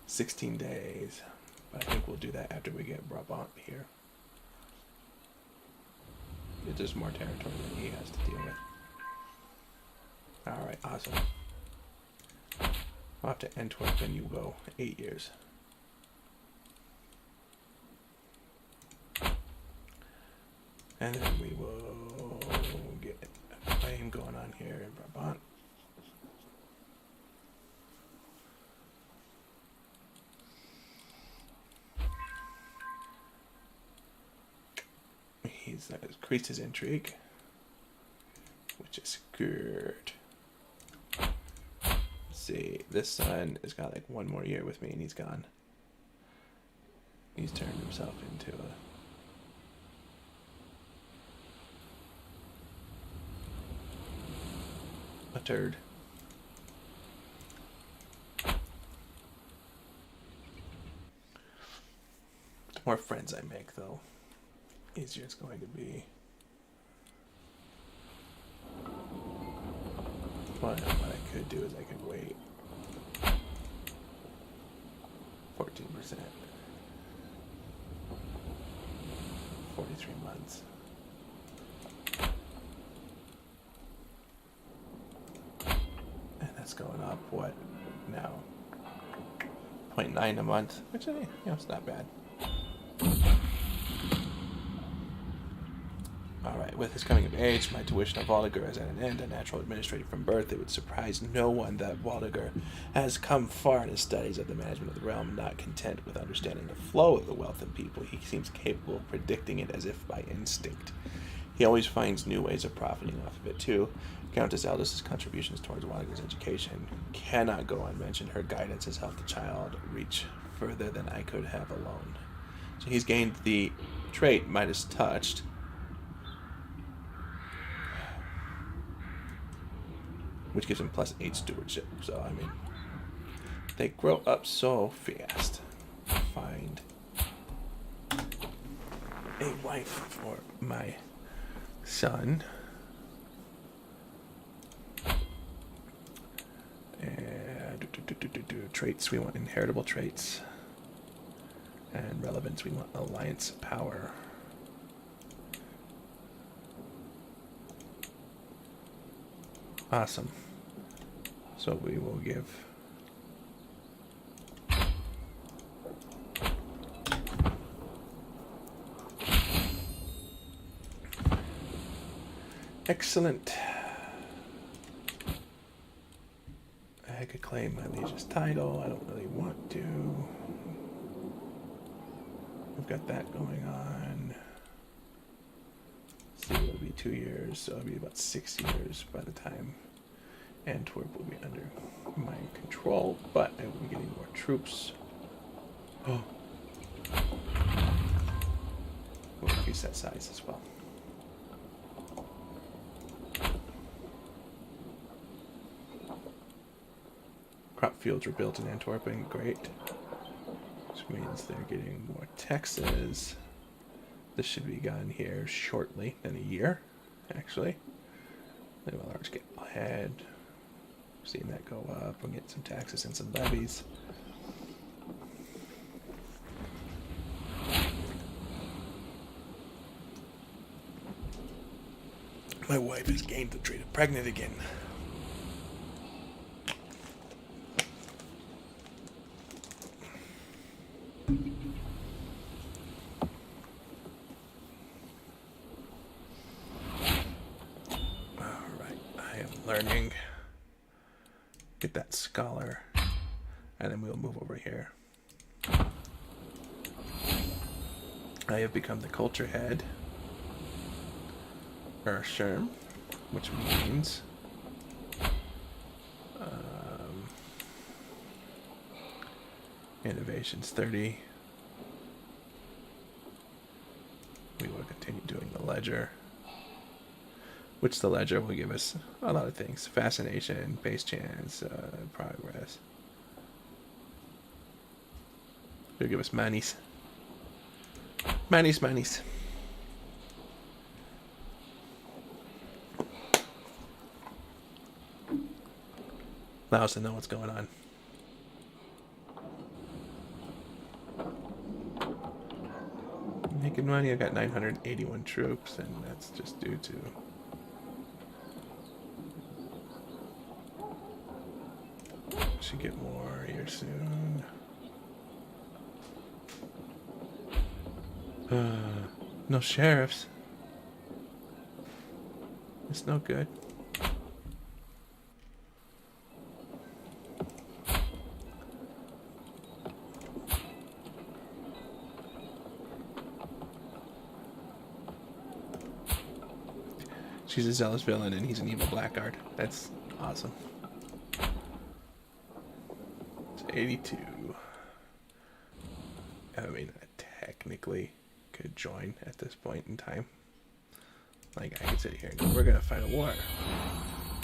$16 days. But I think we'll do that after we get Brabant here. It's just more territory than he has to deal with. Alright, awesome. I'll have to Antwerp and you go 8 years. And then we will get a claim going on here in Brabant. He's increased his intrigue, which is good. Let's see, this son has got like one more year with me and he's gone. He's turned himself into a turd. The more friends I make, though, easier it's going to be. What I could do is I could wait 14%. 43 months. And that's going up, what, now? 0.9 a month, which, it's not bad. Alright, with his coming of age, my tuition of Waldiger is at an end. A natural administrator from birth, it would surprise no one that Waldiger has come far in his studies of the management of the realm. Not content with understanding the flow of the wealth of people, he seems capable of predicting it as if by instinct. He always finds new ways of profiting off of it, too. Countess Aldous' contributions towards Waldiger's education cannot go unmentioned. Her guidance has helped the child reach further than I could have alone. So he's gained the trait Midas touched, which gives him +8 stewardship. So, I mean, they grow up so fast. Find a wife for my son. And traits, we want inheritable traits. And relevance, we want alliance power. Awesome. So we will give excellent. I could claim my liege's title. I don't really want to. We've got that going on. So it'll be 2 years, so it'll be about 6 years by the time Antwerp will be under my control, but I will be getting more troops. Oh. We'll increase that size as well. Crop fields were built in Antwerp, great. Which means they're getting more taxes. This should be gone here shortly, in a year, actually. They have a large scale ahead. Seeing that go up. We'll get some taxes and some levies. My wife has gained the trait of pregnant again. Alright, I am learning. Get that scholar, and then we'll move over here. I have become the culture head, or Sherm, which means innovations 30. We will continue doing the ledger, which the ledger will give us a lot of things: fascination, base chance, progress. It'll give us manies. Manies. Allow us to know what's going on. Making money, I got 981 troops, and that's just due to should get more here soon. No sheriffs. It's no good. She's a zealous villain, and he's an evil blackguard. That's awesome. It's 82. I mean, I technically could join at this point in time. Like, I could sit here and go, we're going to fight a war.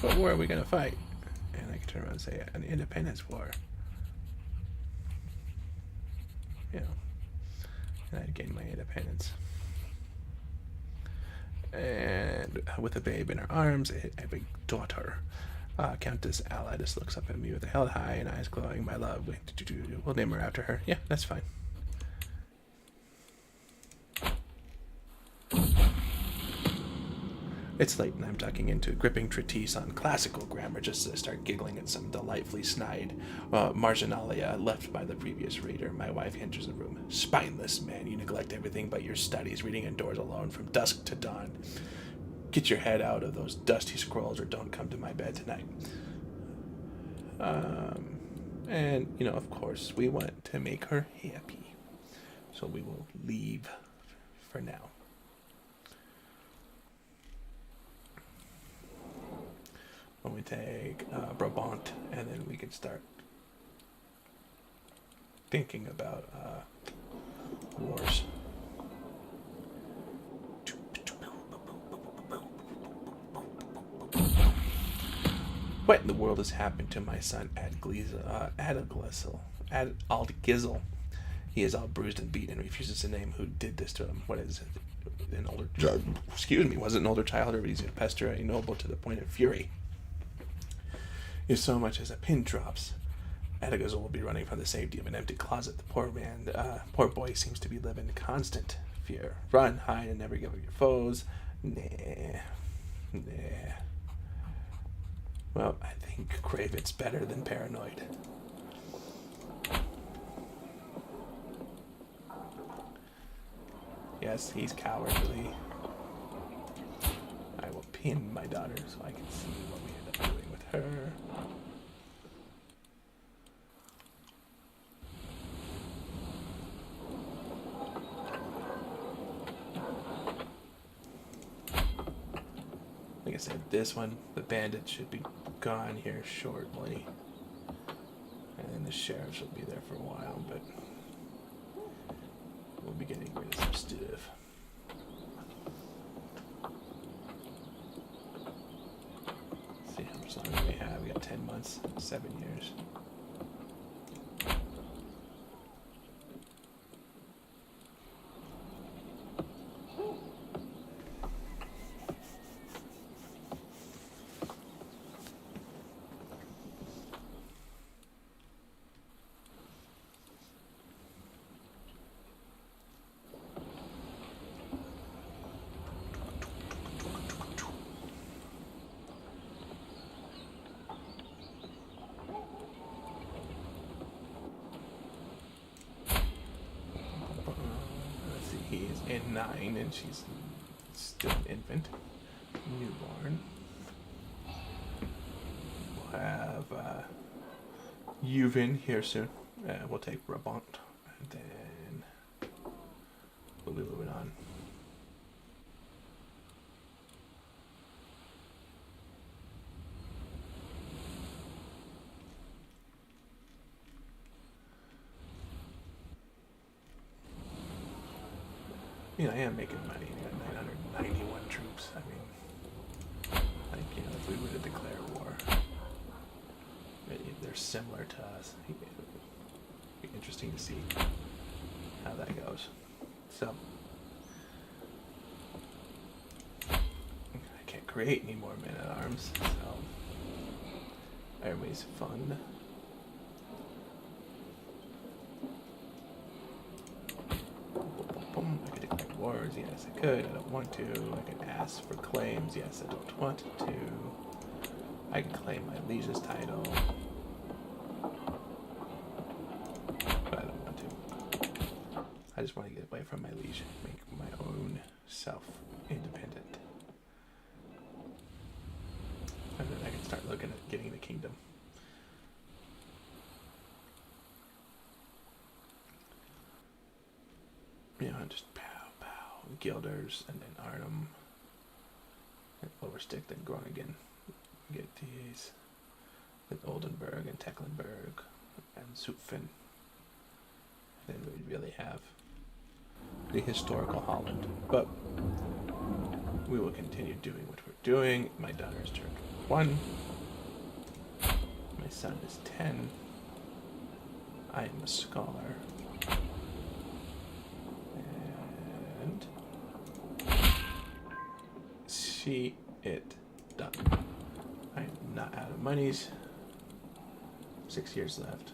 What war are we going to fight? And I could turn around and say, an independence war. You know, and I'd gain my independence. And with a babe in her arms, I have a daughter. Countess Aladis looks up at me with a head high and eyes glowing. My love. We'll name her after her. Yeah, that's fine. It's late and I'm ducking into a gripping treatise on classical grammar just as I start giggling at some delightfully snide marginalia left by the previous reader. My wife enters the room. Spineless man, you neglect everything but your studies, reading indoors alone from dusk to dawn. Get your head out of those dusty scrolls or don't come to my bed tonight. And, you know, of course, we want to make her happy. So we will leave for now. When we take Brabant, and then we can start thinking about wars. What in the world has happened to my son Adalgizel? He is all bruised and beaten and refuses to name who did this to him. What is it? Was it an older child, or is it pester a noble to the point of fury? If so much as a pin drops, Adalgizel will be running from the safety of an empty closet. The poor boy seems to be living in constant fear. Run, hide, and never give up your foes. Nah. Well, I think Craven's better than paranoid. Yes, he's cowardly. I will pin my daughter so I can see what we end up doing with her. Like I said, this one, the bandit should be gone here shortly. And then the sheriffs will be there for a while, but we'll be getting rid of some stuff. Let's see how much longer we have. We got 10 months, 7 years. He's in 9 and she's still an infant, newborn. We'll have Yuvin here soon. We'll take Brabant, and then we'll be moving on. I mean, I am making money. We got 991 troops. I mean, like, you know, if we were to declare war, they're similar to us. It'd be interesting to see how that goes. So, I can't create any more men-at-arms, so everybody's fun. I could declare wars, yes I could. I don't want to. I can ask for claims, yes I don't want to. I can claim my liege's title, but I don't want to. I just want to get away from my liege and make my own self independent. And then I can start looking at getting the kingdom. You know, just pow, pow, Guilders, and then Arnhem. and Overstick, then Groningen. Get these with Oldenburg and Tecklenburg and Zutphen. Then we really have the historical Holland. But we will continue doing what we're doing. My daughter has turned 1. My son is 10. I am a scholar. And see it done. I am not out of monies. 6 years left.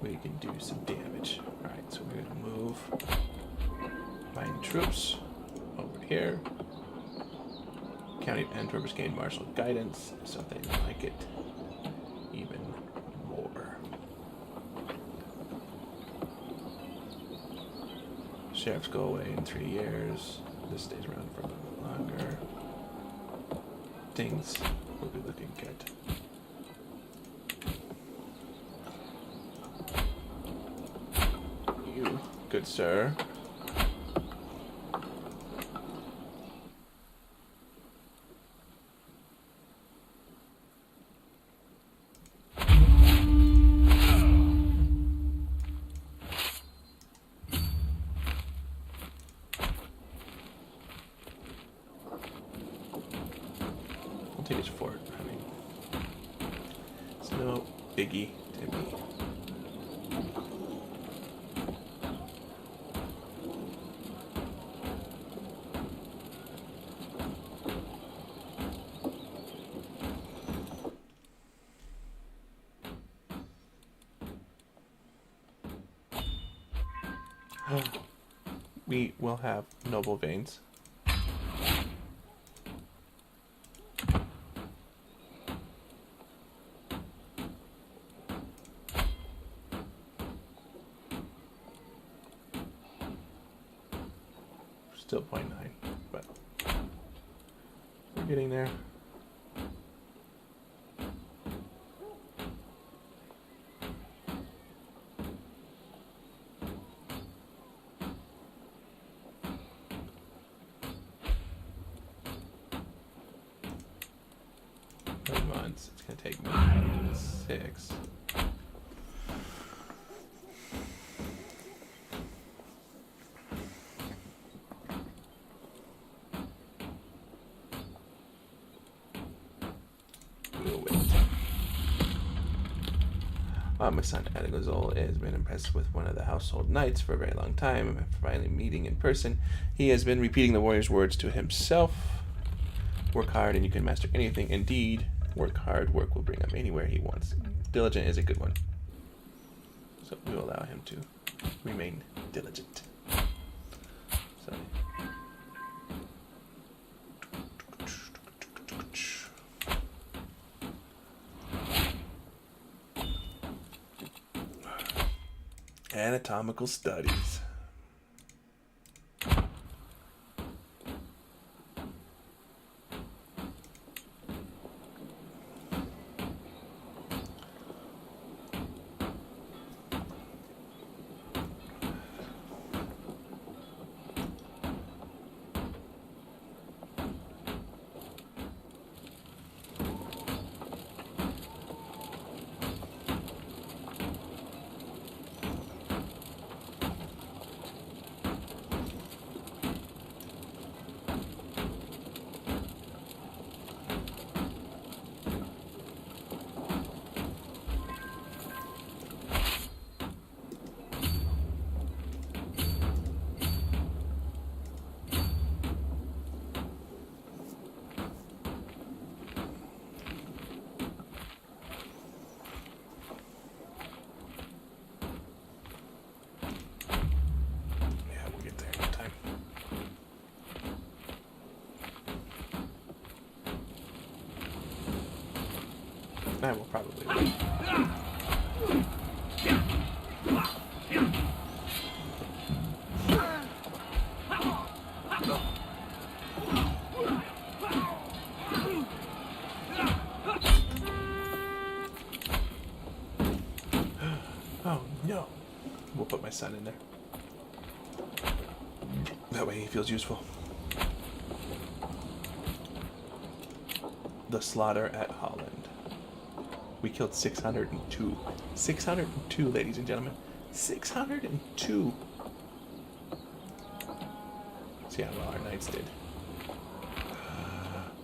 We can do some damage. Alright, so we're going to move my troops over here. County of Antwerp has gained martial guidance, so they like it even more. Sheriffs go away in 3 years. This stays around for a little longer. Things will be looking good. You, good sir. Take his fort. I mean, it's no biggie to me. We will have noble veins. Still 0.9, but we're getting there. Months. It's gonna take me 6. My son Adagozol has been impressed with one of the household knights for a very long time. After finally meeting in person, he has been repeating the warrior's words to himself. Work hard and you can master anything. Indeed, work hard. Work will bring him anywhere he wants. Diligent is a good one. So we will allow him to remain diligent. So. Anatomical studies. I will probably win. Oh no. We'll put my son in there. That way he feels useful. the slaughter at Holland. We killed 602. 602, ladies and gentlemen. 602. See how well our knights did.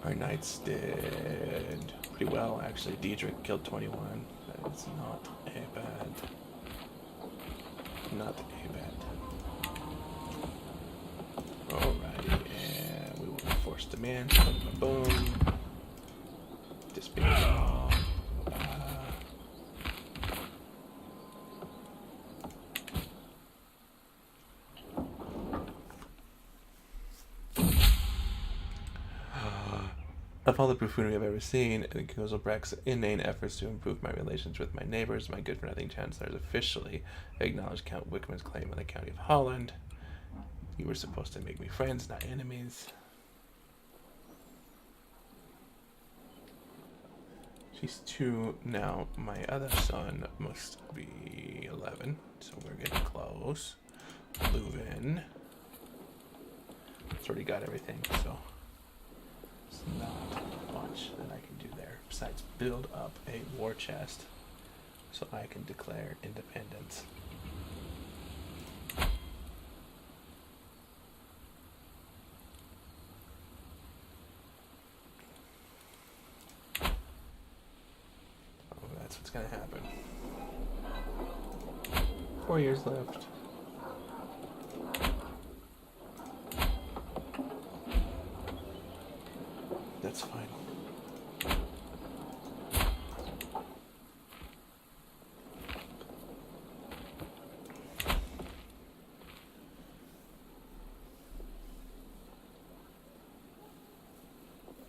Our knights did pretty well, actually. Diedrich killed 21. That is not a bad. Not a bad. Alrighty, and we will force demand. Boom, boom, boom. Disband. Of all the buffoonery I've ever seen, and Kozelbrecht's inane efforts to improve my relations with my neighbors, my good-for-nothing chancellors officially acknowledged Count Wickman's claim on the county of Holland. You were supposed to make me friends, not enemies. She's 2 now. My other son must be 11, so we're getting close. Leuven. It's already got everything, so it's not much that I can do there. Besides, build up a war chest so I can declare independence. That's what's gonna happen. 4 years left. That's fine.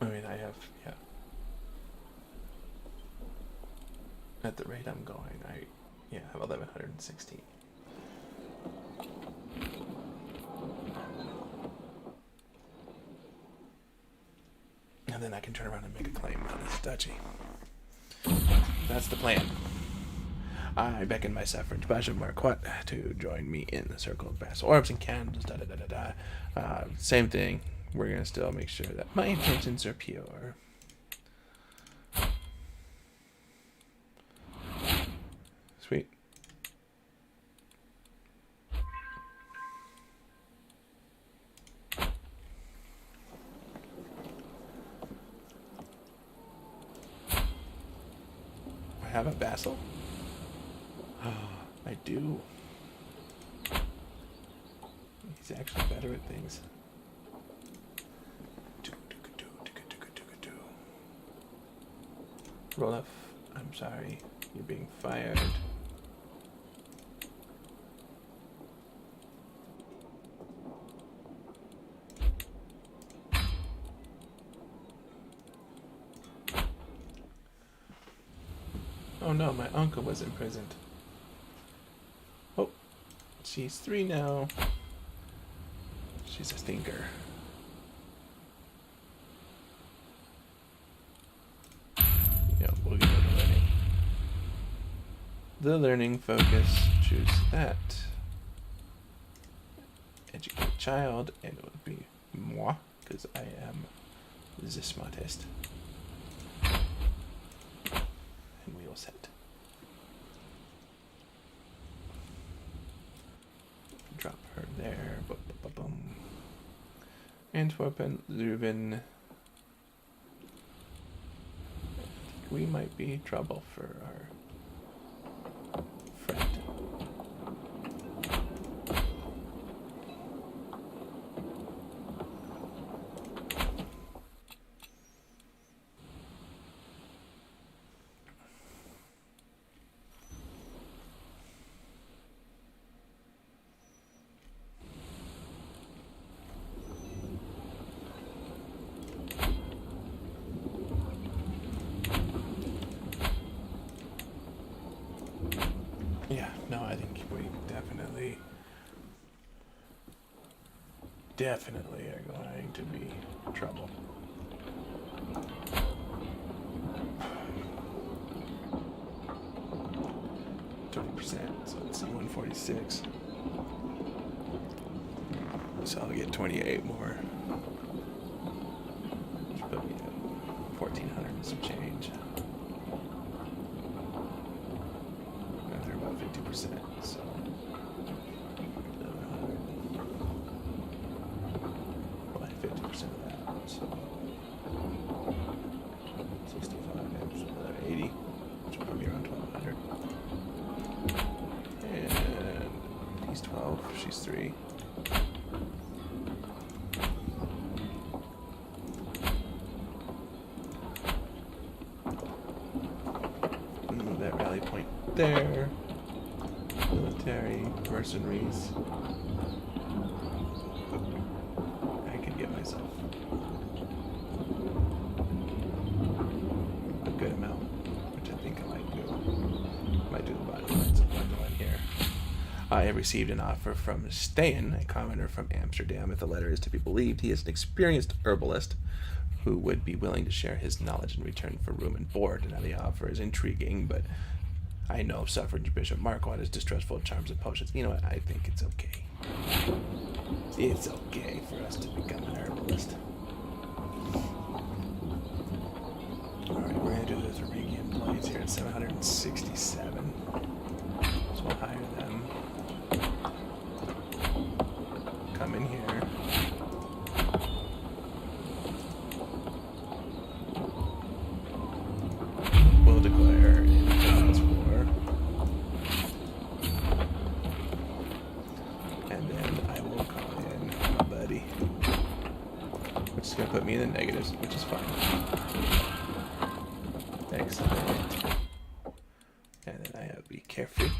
I mean, I have, yeah. At the rate I'm going, I have 1116. And then I can turn around and make a claim on this duchy. That's the plan. I beckon my suffrage Baja Marquette to join me in the circle of brass orbs and candles. Same thing. We're gonna still make sure that my intentions are pure. Sweet. I have a vassal? I do. He's actually better at things. Rolf, I'm sorry. You're being fired. Oh no, my uncle was imprisoned. Oh, she's 3 now. She's a stinker. Yeah, we'll give her the learning. The learning focus, choose that. Educate child, and it would be moi, because I am the smartest. And we will set. Drop her there. Boom. Antwerp and Leuven. We might be trouble for our friend. Yeah, no, I think we definitely are going to be trouble. %, so let's see, 146. So I'll get 28 more. Which put me at 1,400. some change. They're about 50%, so. Well, 50% of that, so. 65, so 80, which will be around 1,200. And he's 12, she's 3. That rally point there. Military, mercenaries. I could get myself a good amount, which I think I might do. Might do the bottom line supply line here. I have received an offer from Stan, a commoner from Amsterdam. If the letter is to be believed, he is an experienced herbalist who would be willing to share his knowledge in return for room and board. Now the offer is intriguing, but I know Suffrage Bishop Marquardt has distrustful charms and potions. You know what? I think it's okay. It's okay for us to become an herbalist. Alright, we're going to do the Thurigian plays here at 767. So we'll hire them. Come in here. We'll declare independence war. And then I will call in Buddy. Which is going to put me in the negatives, which is fine. Excellent. And then I have to be carefree.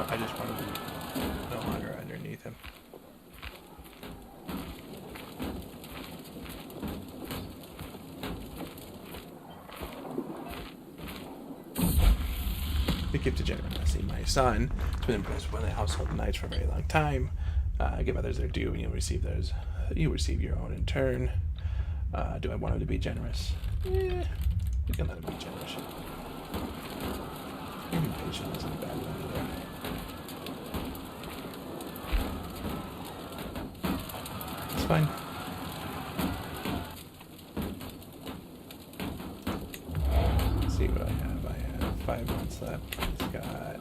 I just wanted to no longer underneath him. The gift of generosity. My son has been impressed with one of the household knights for a very long time. Give others their due, and you'll receive theirs. You receive your own in turn. Do I want him to be generous? Yeah, you can let him be generous. Impatient isn't a bad one either. It's fine. Let's see what I have. I have 5 months left. He's got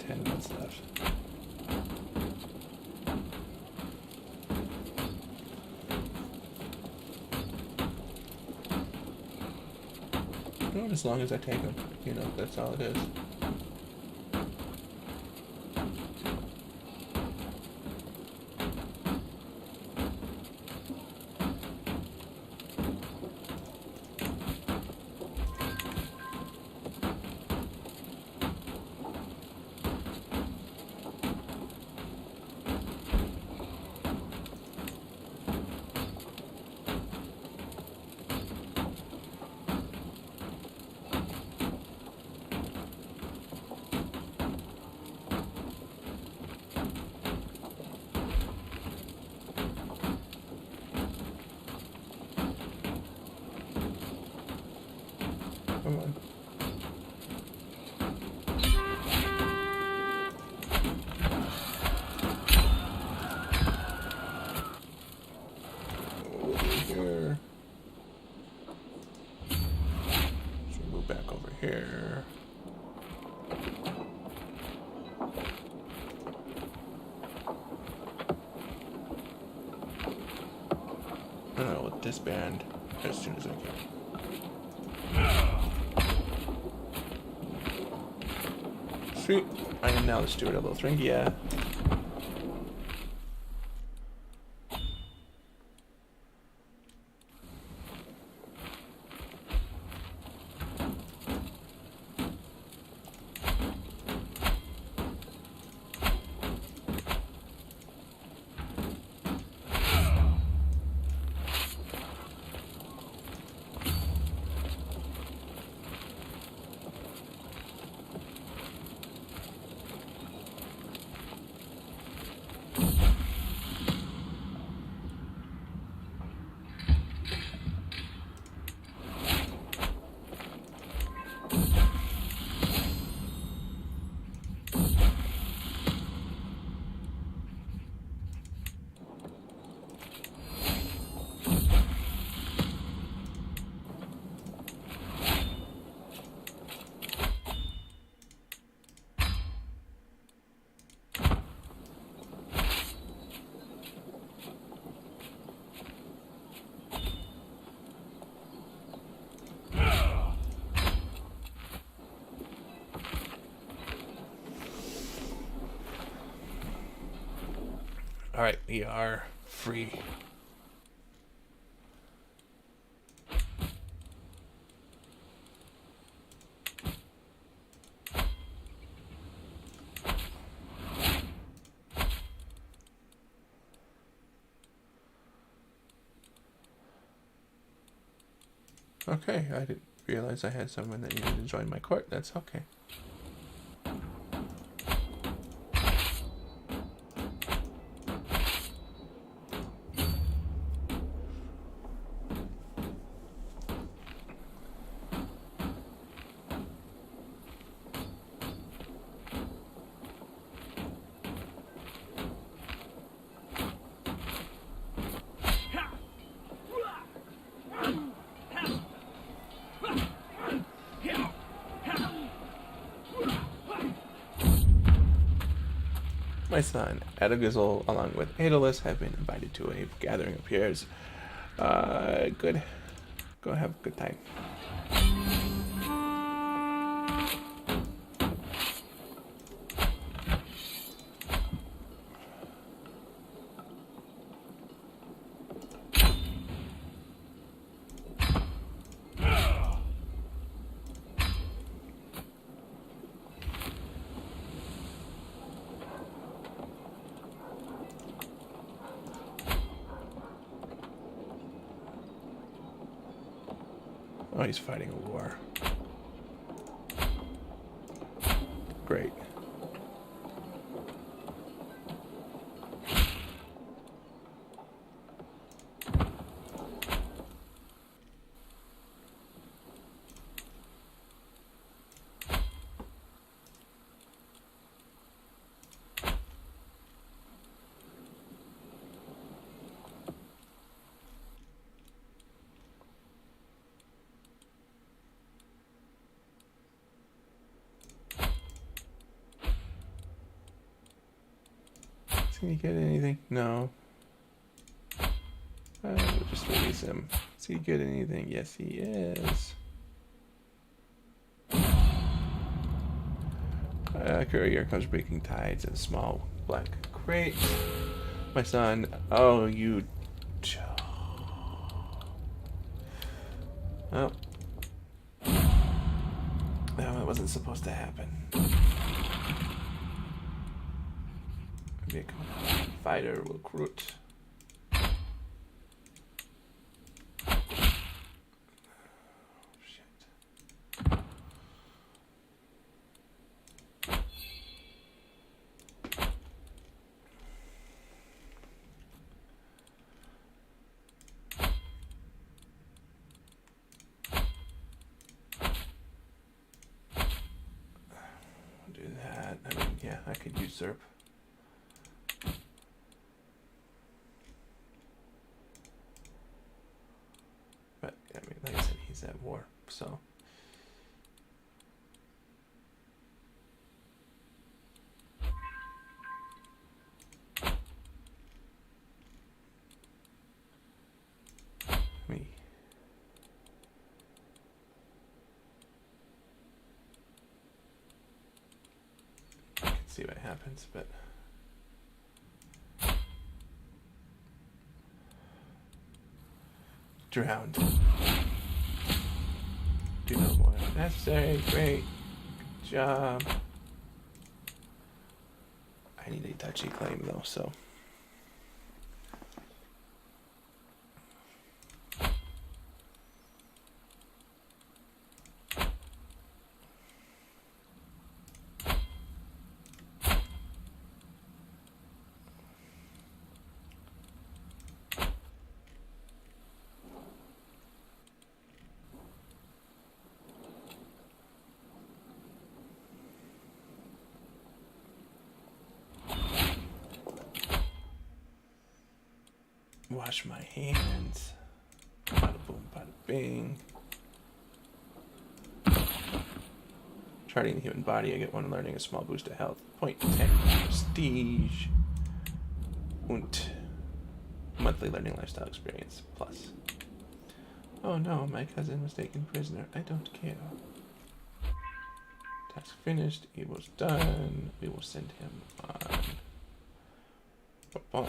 10 months left. As long as I take him, you know, that's all it is. Come on. Over here. So move back over here. I will disband as soon as I can. Sweet. I am now the steward of Lothringia. Alright, we are free. Okay, I didn't realize I had someone that needed to join my court. That's okay. My son, Adagizel, along with Aeolus, have been invited to a gathering of peers. Good. Go have a good time. Oh, he's fighting a war. Great. Can you get anything? No. We'll just release him. Is he good at anything? Yes, he is. Courier comes breaking tides in a small black crate. My son. Oh, you. Oh. No, it wasn't supposed to happen. Be a fighter recruit. Shit. Do that. I mean, yeah, I could usurp. At war, so me I can see what happens, but drowned. Do no more necessary. Great. Good job. I need a touchy claim though, so. Wash my hands. Bada boom, bada bing. Charting the human body, I get one learning, a small boost of health. 0.10 prestige. Und monthly learning lifestyle experience plus. Oh no, my cousin was taken prisoner. I don't care. Task finished. He was done. We will send him on. Bump.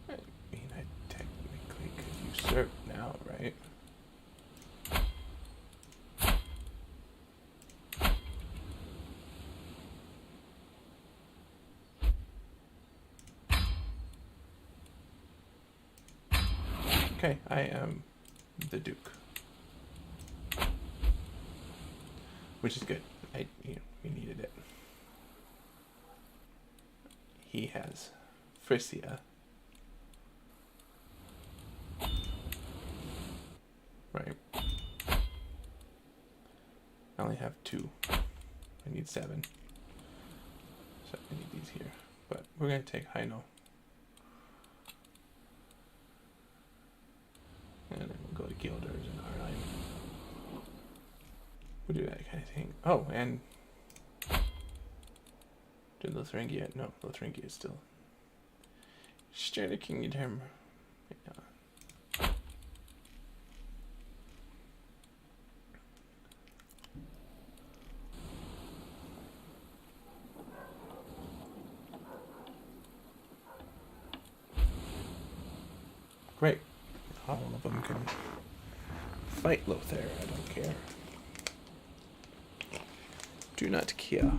I mean, I technically could usurp now, right? Okay, I am the Duke, which is good. We needed it. He has Frisia. Right. I only have 2. I need 7. So I need these here. But we're going to take Heino. And then we'll go to Gilders and Arnheim. We'll do that kind of thing. Oh, and... Did Lothringia? No, Lothringia is still... Straight Kingdom. Yeah. Great. All of them can fight Lothar. I don't care. Do not care.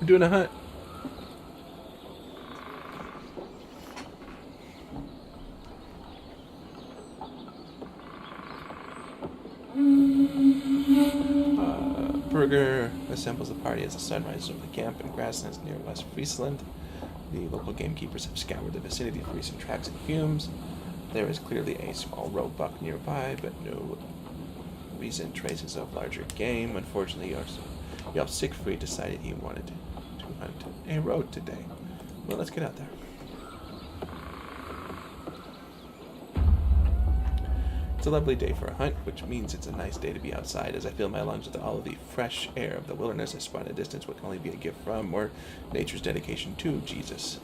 We're doing a hunt. Berger assembles the party as the sun rises over the camp and grasslands near West Friesland. The local gamekeepers have scoured the vicinity for recent tracks and fumes. There is clearly a small roebuck nearby, but no recent traces of larger game. Unfortunately, Jarl Siegfried decided he wanted to hunt a road today. Well, let's get out there. It's a lovely day for a hunt, which means it's a nice day to be outside. As I fill my lungs with all of the fresh air of the wilderness, I spot a distance what can only be a gift from, or nature's dedication to, Jesus.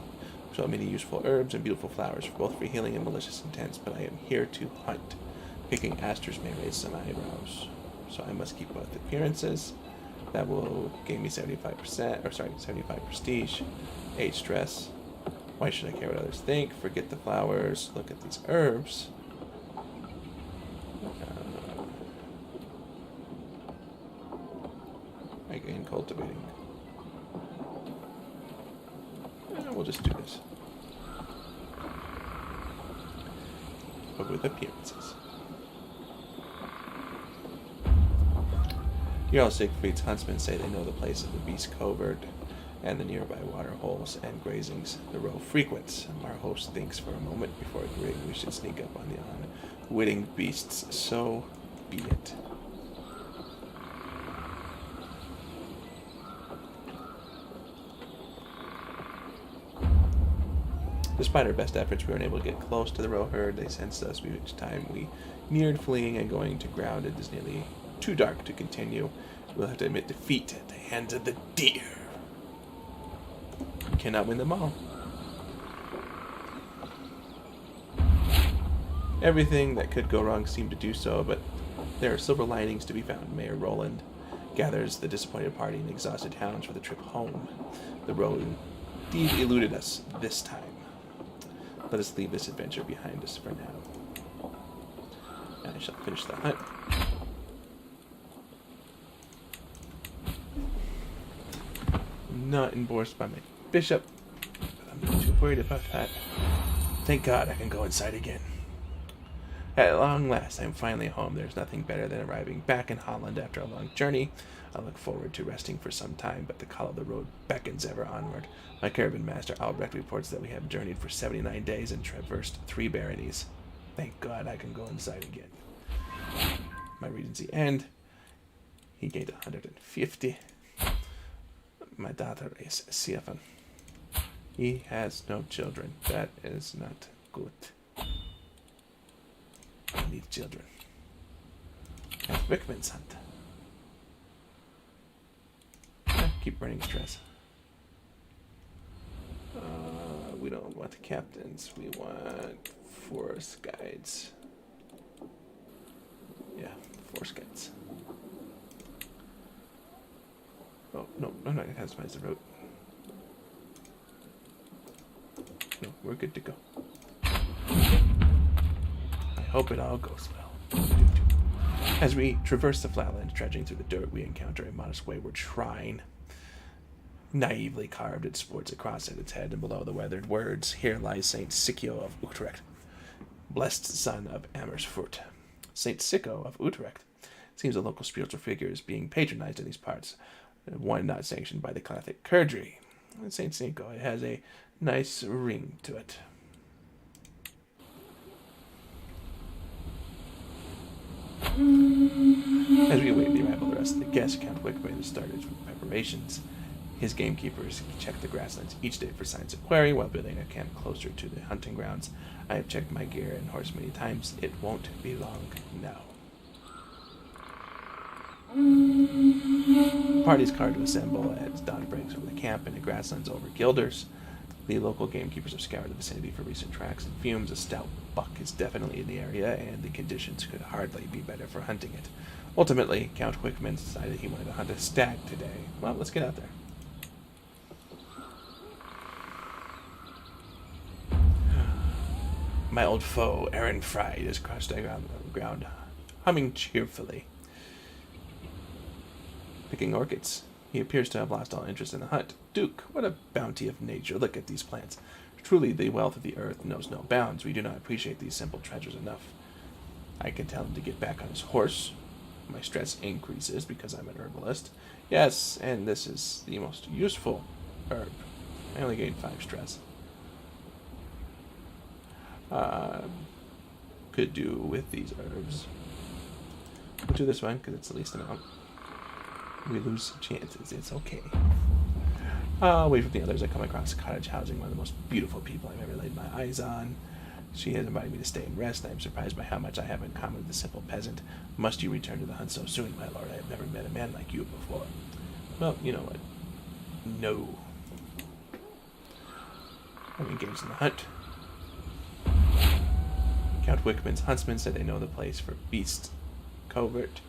So many useful herbs and beautiful flowers, both for healing and malicious intents, but I am here to hunt. Picking asters may raise some eyebrows, so I must keep both appearances. That will gain me 75 prestige, 8 stress. Why should I care what others think? Forget the flowers, look at these herbs. I gain cultivating. We'll just do this. But with appearances. Jarl Siegfried's huntsmen say they know the place of the beast covert and the nearby water holes and grazings the roe frequents. Our host thinks for a moment before agreeing we should sneak up on the unwitting beasts. So be it. Despite our best efforts, we were unable to get close to the roe herd. They sensed us each time we neared fleeing and going to ground. It is nearly too dark to continue. We'll have to admit defeat at the hands of the deer. We cannot win them all. Everything that could go wrong seemed to do so, but there are silver linings to be found. Mayor Roland gathers the disappointed party and exhausted hounds for the trip home. The road indeed eluded us this time. Let us leave this adventure behind us for now. And I shall finish the hunt. not endorsed by my bishop, but I'm not too worried about that. Thank God I can go inside again. At long last, I'm finally home. There's nothing better than arriving back in Holland after a long journey. I look forward to resting for some time, but the call of the road beckons ever onward. My caravan master Albrecht reports that we have journeyed for 79 days and traversed 3 baronies. Thank God I can go inside again. My regency end. He gained 150. My daughter is 7. He has no children. That is not good. I need children. That's Rickman's hunt. Keep burning stress. We don't want captains. We want forest guides. Yeah, forest guides. Oh, no, I'm not going to customize the route. No, we're good to go. I hope it all goes well. As we traverse the flatland, trudging through the dirt, we encounter a modest wayward shrine. Naively carved, it sports a cross at its head, and below the weathered words, "Here lies Saint Siccio of Utrecht, blessed son of Amersfoort." Saint Sicco of Utrecht seems a local spiritual figure is being patronized in these parts, one not sanctioned by the Catholic clergy. Saint Sicco, it has a nice ring to it. As we await the arrival of the rest of the guests, Count Wickman has started preparations. His gamekeepers check the grasslands each day for signs of quarry while building a camp closer to the hunting grounds. I have checked my gear and horse many times. It won't be long now. The party's called to assemble as dawn breaks over the camp in the grasslands over Gilders. The local gamekeepers have scoured the vicinity for recent tracks and fumes. A stout buck is definitely in the area, and the conditions could hardly be better for hunting it. Ultimately, Count Wickman decided he wanted to hunt a stag today. Well, let's get out there. My old foe, Aaron Fried, is crushed on the ground, humming cheerfully, picking orchids. He appears to have lost all interest in the hunt. Duke, what a bounty of nature. Look at these plants. Truly, the wealth of the earth knows no bounds. We do not appreciate these simple treasures enough. I can tell him to get back on his horse. My stress increases because I'm an herbalist. Yes, and this is the most useful herb. I only gained 5 stress. Could do with these herbs. We'll do this one because it's the least amount. We lose some chances. It's okay. Away from the others, I come across cottage housing, one of the most beautiful people I've ever laid my eyes on. She has invited me to stay and rest. I am surprised by how much I have in common with the simple peasant. Must you return to the hunt so soon, my lord? I have never met a man like you before. Well, you know what? No. I'm engaged in the hunt. Count Wickman's huntsmen said they know the place for beast covert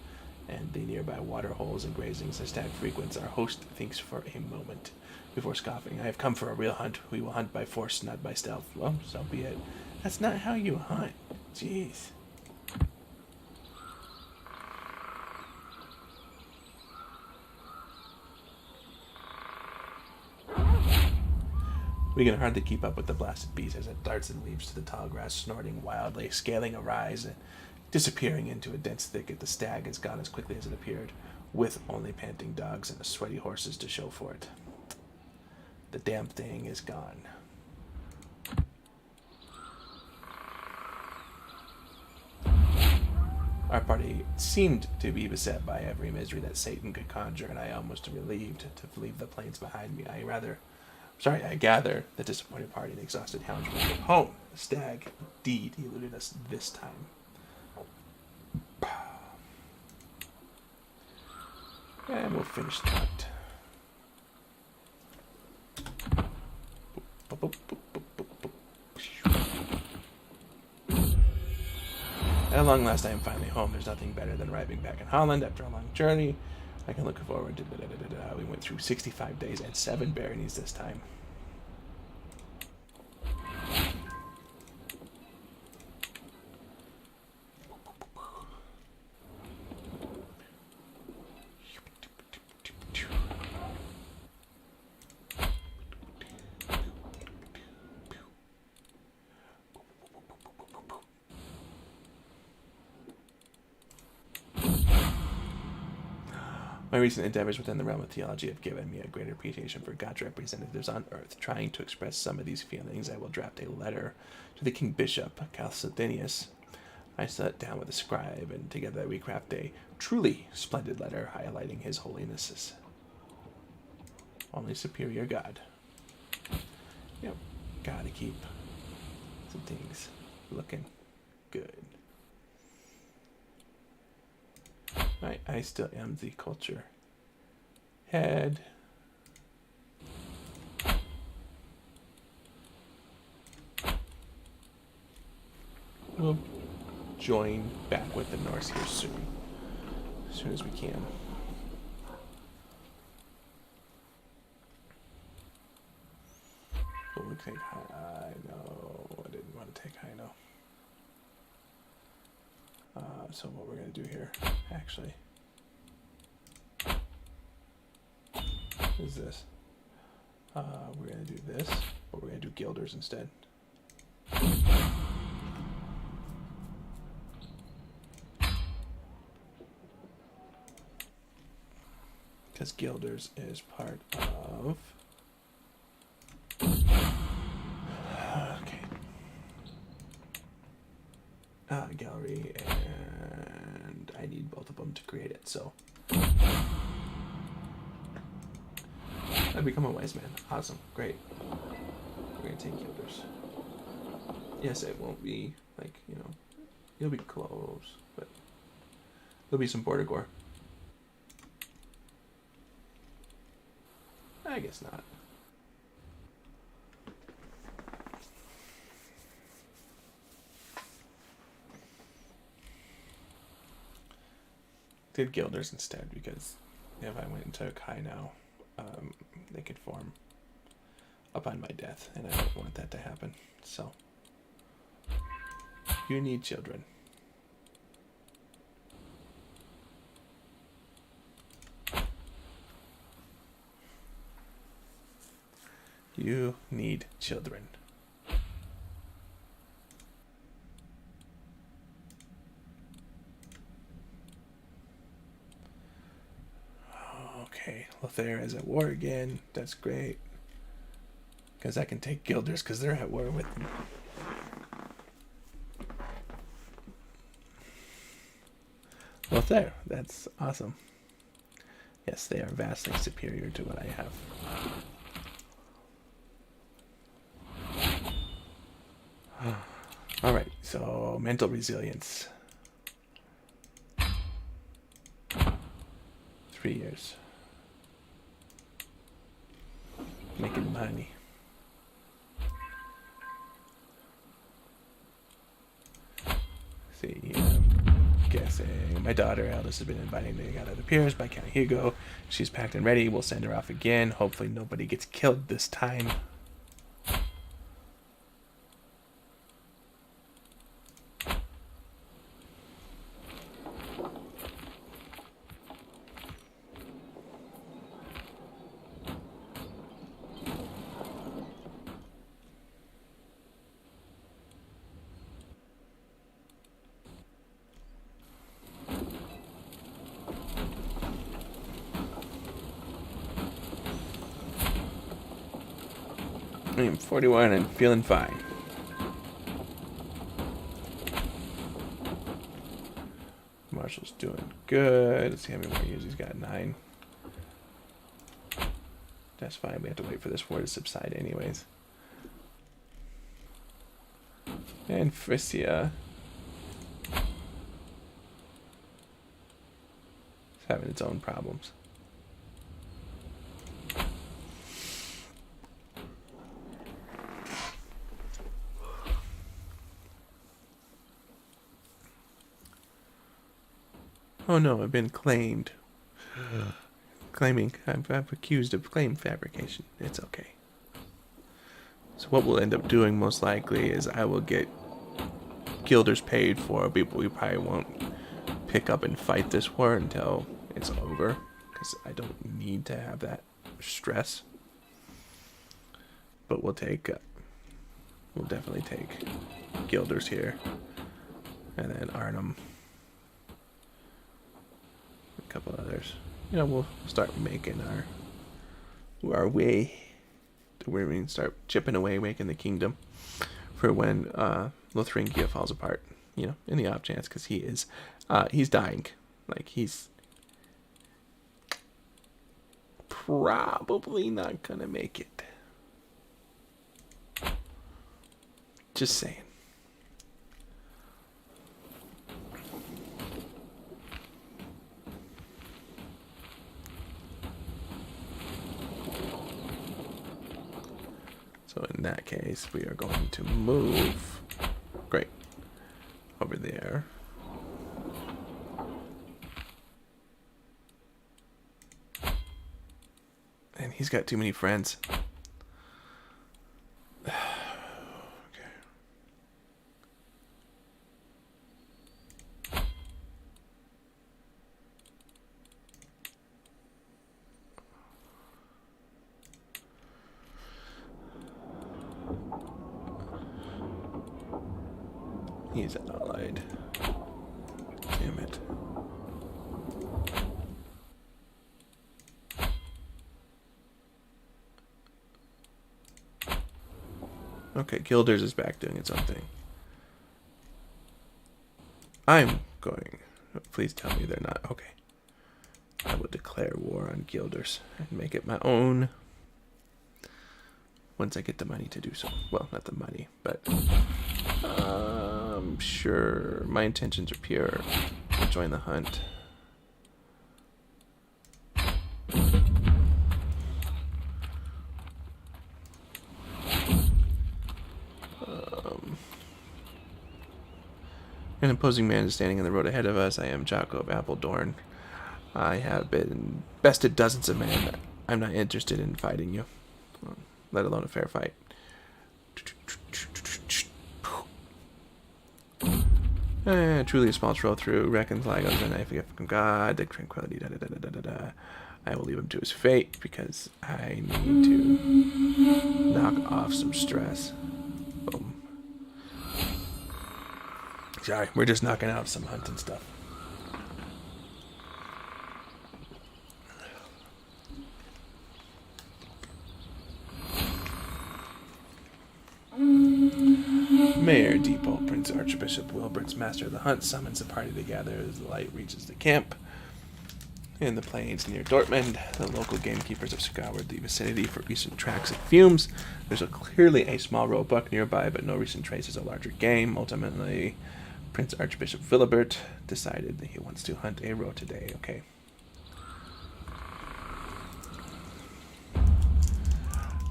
and the nearby water holes and grazings the stag frequents. Our host thinks for a moment before scoffing. I have come for a real hunt. We will hunt by force, not by stealth. Well, so be it. That's not how you hunt. Jeez. We can hardly keep up with the blasted beast as it darts and leaps to the tall grass, snorting wildly, scaling a rise and disappearing into a dense thicket. The stag is gone as quickly as it appeared, with only panting dogs and sweaty horses to show for it. The damn thing is gone. Our party seemed to be beset by every misery that Satan could conjure, and I almost relieved to leave the plains behind me. I gather the disappointed party and exhausted hounds were home. The stag, indeed, eluded us this time. And we'll finish the hunt. At long last, I am finally home. There's nothing better than arriving back in Holland after a long journey. I can look forward to We went through 65 days and 7 baronies this time. My recent endeavors within the realm of theology have given me a greater appreciation for God's representatives on earth. Trying to express some of these feelings, I will draft a letter to the King Bishop, Chalcedonius. I sat down with a scribe, and together we craft a truly splendid letter highlighting his holinesses. Only superior God. Yep, gotta keep some things looking good. I still am the culture head. We'll join back with the Norse here soon. As soon as we can. We'll take high. No, I didn't want to take high. No. So what we're gonna do here, actually, is this. We're gonna do this, but we're gonna do Guilders instead. Because Guilders is part of. Gallery, and I need both of them to create it, so I become a wise man. Awesome, great. We're gonna take Guilders. Yes, it won't be like, you'll be close, but there'll be some border gore. I guess not. Did Guilders instead, because if I went and took high now, they could form upon my death, and I don't want that to happen. So, you need children. You need children. Okay, Lothair is at war again. That's great. Because I can take Guilders because they're at war with me. Lothair, that's awesome. Yes, they are vastly superior to what I have. Alright, so mental resilience. 3 years. Making money. See, guessing. My daughter, Alice, has been inviting me out other peers by Count Hugo. She's packed and ready. We'll send her off again. Hopefully nobody gets killed this time. I am 41 and feeling fine. Marshall's doing good. Let's see how many more years he's got. 9. That's fine. We have to wait for this war to subside anyways. And Frisia is having its own problems. Oh no, I've been claimed. I'm accused of claim fabrication. It's okay. So what we'll end up doing most likely is I will get Guilders paid for people. We probably won't pick up and fight this war until it's over, because I don't need to have that stress. But we'll definitely take Guilders here, and then Arnhem. A couple others. we'll start making our way to where we can start chipping away, making the kingdom for when Lothringia falls apart. In the off chance, because he's dying. Like, he's probably not gonna make it. Just saying. So in that case, we are going to move. Great. Over there. And he's got too many friends. Okay. He's allied. Damn it. Okay, Gilders is back doing its own thing. I'm going. Please tell me they're not. Okay. I will declare war on Gilders and make it my own. Once I get the money to do so. Well, not the money, but I'm sure my intentions are pure. I'll join the hunt. An imposing man is standing in the road ahead of us. I am Jocko of Appledorn. I have been bested dozens of men. I'm not interested in fighting you, let alone a fair fight. Truly a small troll through. Reckons like I was a knife from God. The tranquility. I will leave him to his fate because I need to knock off some stress. Boom. Sorry, we're just knocking out some hunting stuff. Mayor Depot, Prince Archbishop Wilbert's master of the hunt, summons the party together as the light reaches the camp. In the plains near Dortmund, the local gamekeepers have scoured the vicinity for recent tracks and fumes. There's clearly a small roebuck nearby, but no recent traces of larger game. Ultimately, Prince Archbishop Wilbert decided that he wants to hunt a roe today. Okay.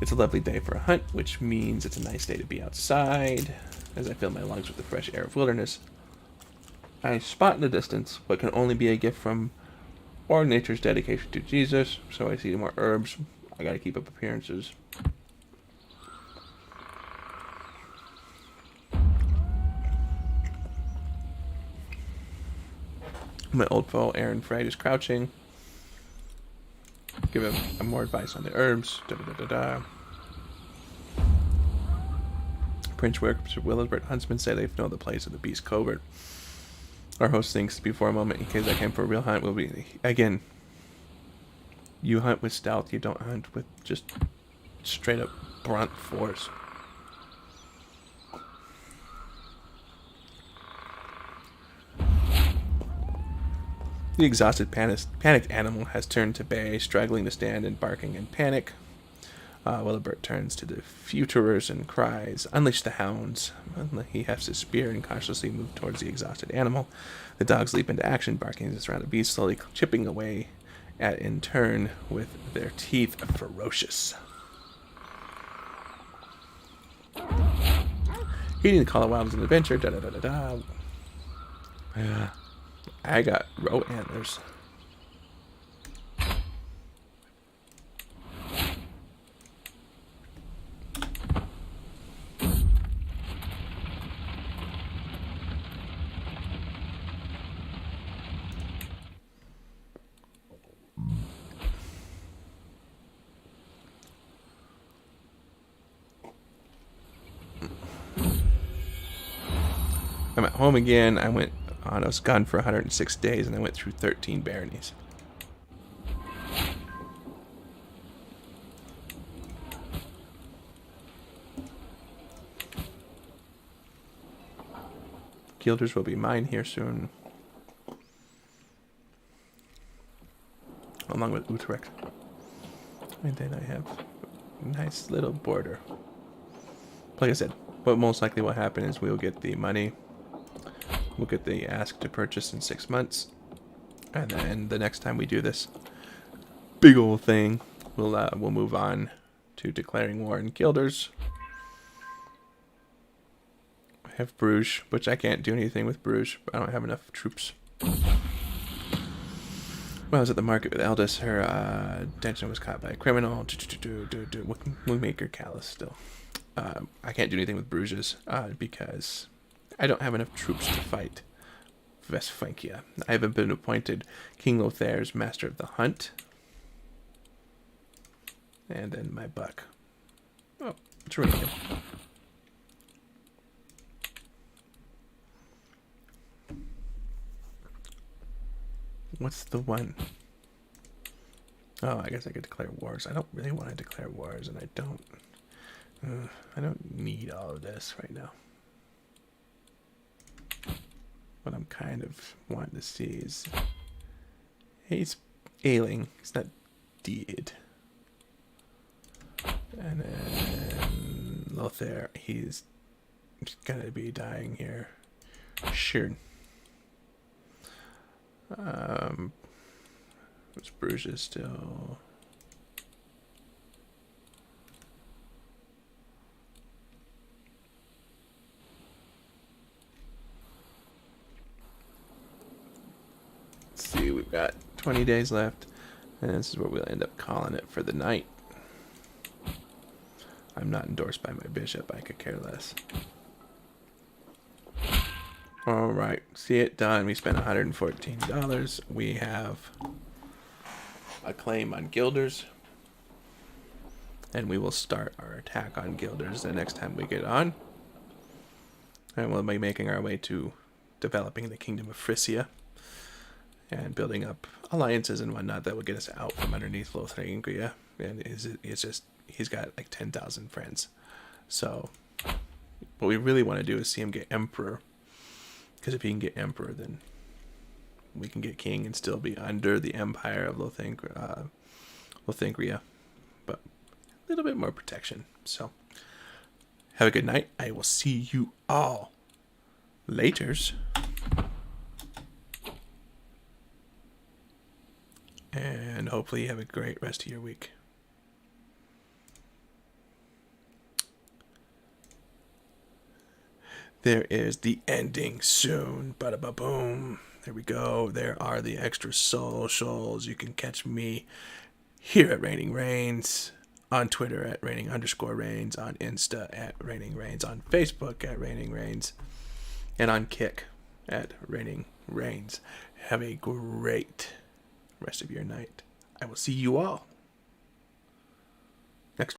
It's a lovely day for a hunt, which means it's a nice day to be outside. As I fill my lungs with the fresh air of wilderness, I spot in the distance what can only be a gift from or nature's dedication to Jesus, so I see more herbs. I gotta keep up appearances. My old foe, Aaron Frey, is crouching. Give him more advice on the herbs. Prince Willibert Huntsman say they know the place of the beast covert. Our host thinks before a moment, in case I came for a real hunt, will be again. You hunt with stealth. You don't hunt with just straight up brunt force. The exhausted, panicked animal has turned to bay, struggling to stand and barking in panic. Willibert turns to the futurers and cries, "Unleash the hounds." He hefts his spear and cautiously moves towards the exhausted animal. The dogs leap into action, barking as the surrounded beast, slowly chipping away at in turn with their teeth ferocious. Heeding the call of wild as an adventure, I got roe antlers. I'm at home again. I was gone for 106 days, and I went through 13 baronies. Guilders will be mine here soon. Along with Utrecht. And then I have a nice little border. Like I said, what most likely will happen is we'll get the money. We'll get the ask to purchase in 6 months. And then the next time we do this big old thing, we'll move on to declaring war in Guilders. I have Bruges, which I can't do anything with Bruges. I don't have enough troops. When I was at the market with Eldest, her attention was caught by a criminal. We make her callous still. I can't do anything with Bruges because I don't have enough troops to fight Westfrankia. I haven't been appointed King Lothair's Master of the Hunt. And then my buck. Oh, it's really good. What's the one? Oh, I guess I could declare wars. I don't really want to declare wars, and I don't need all of this right now. What I'm kind of wanting to see is he's ailing. He's not dead. And then Lothair, he's gonna be dying here. Sure. What's Bruges still? Let's see, we've got 20 days left, and this is what we'll end up calling it for the night. I'm not endorsed by my bishop, I could care less. Alright, see it done. We spent $114. We have a claim on Guilders. And we will start our attack on Guilders the next time we get on. And we'll be making our way to developing the Kingdom of Frisia. And building up alliances and whatnot that will get us out from underneath Lothringia. And it's just, he's got like 10,000 friends. So, what we really want to do is see him get Emperor. Because if he can get Emperor, then we can get King and still be under the Empire of Lothringia. But a little bit more protection. So, have a good night. I will see you all laters. And hopefully you have a great rest of your week. There is the ending soon. Bada-ba-boom. There we go. There are the extra socials. You can catch me here at Raining Reigns, on Twitter at Raining_Reigns, on Insta at Raining Reigns, on Facebook at Raining Reigns, and on Kick at Raining Reigns. Have a great rest of your night. I will see you all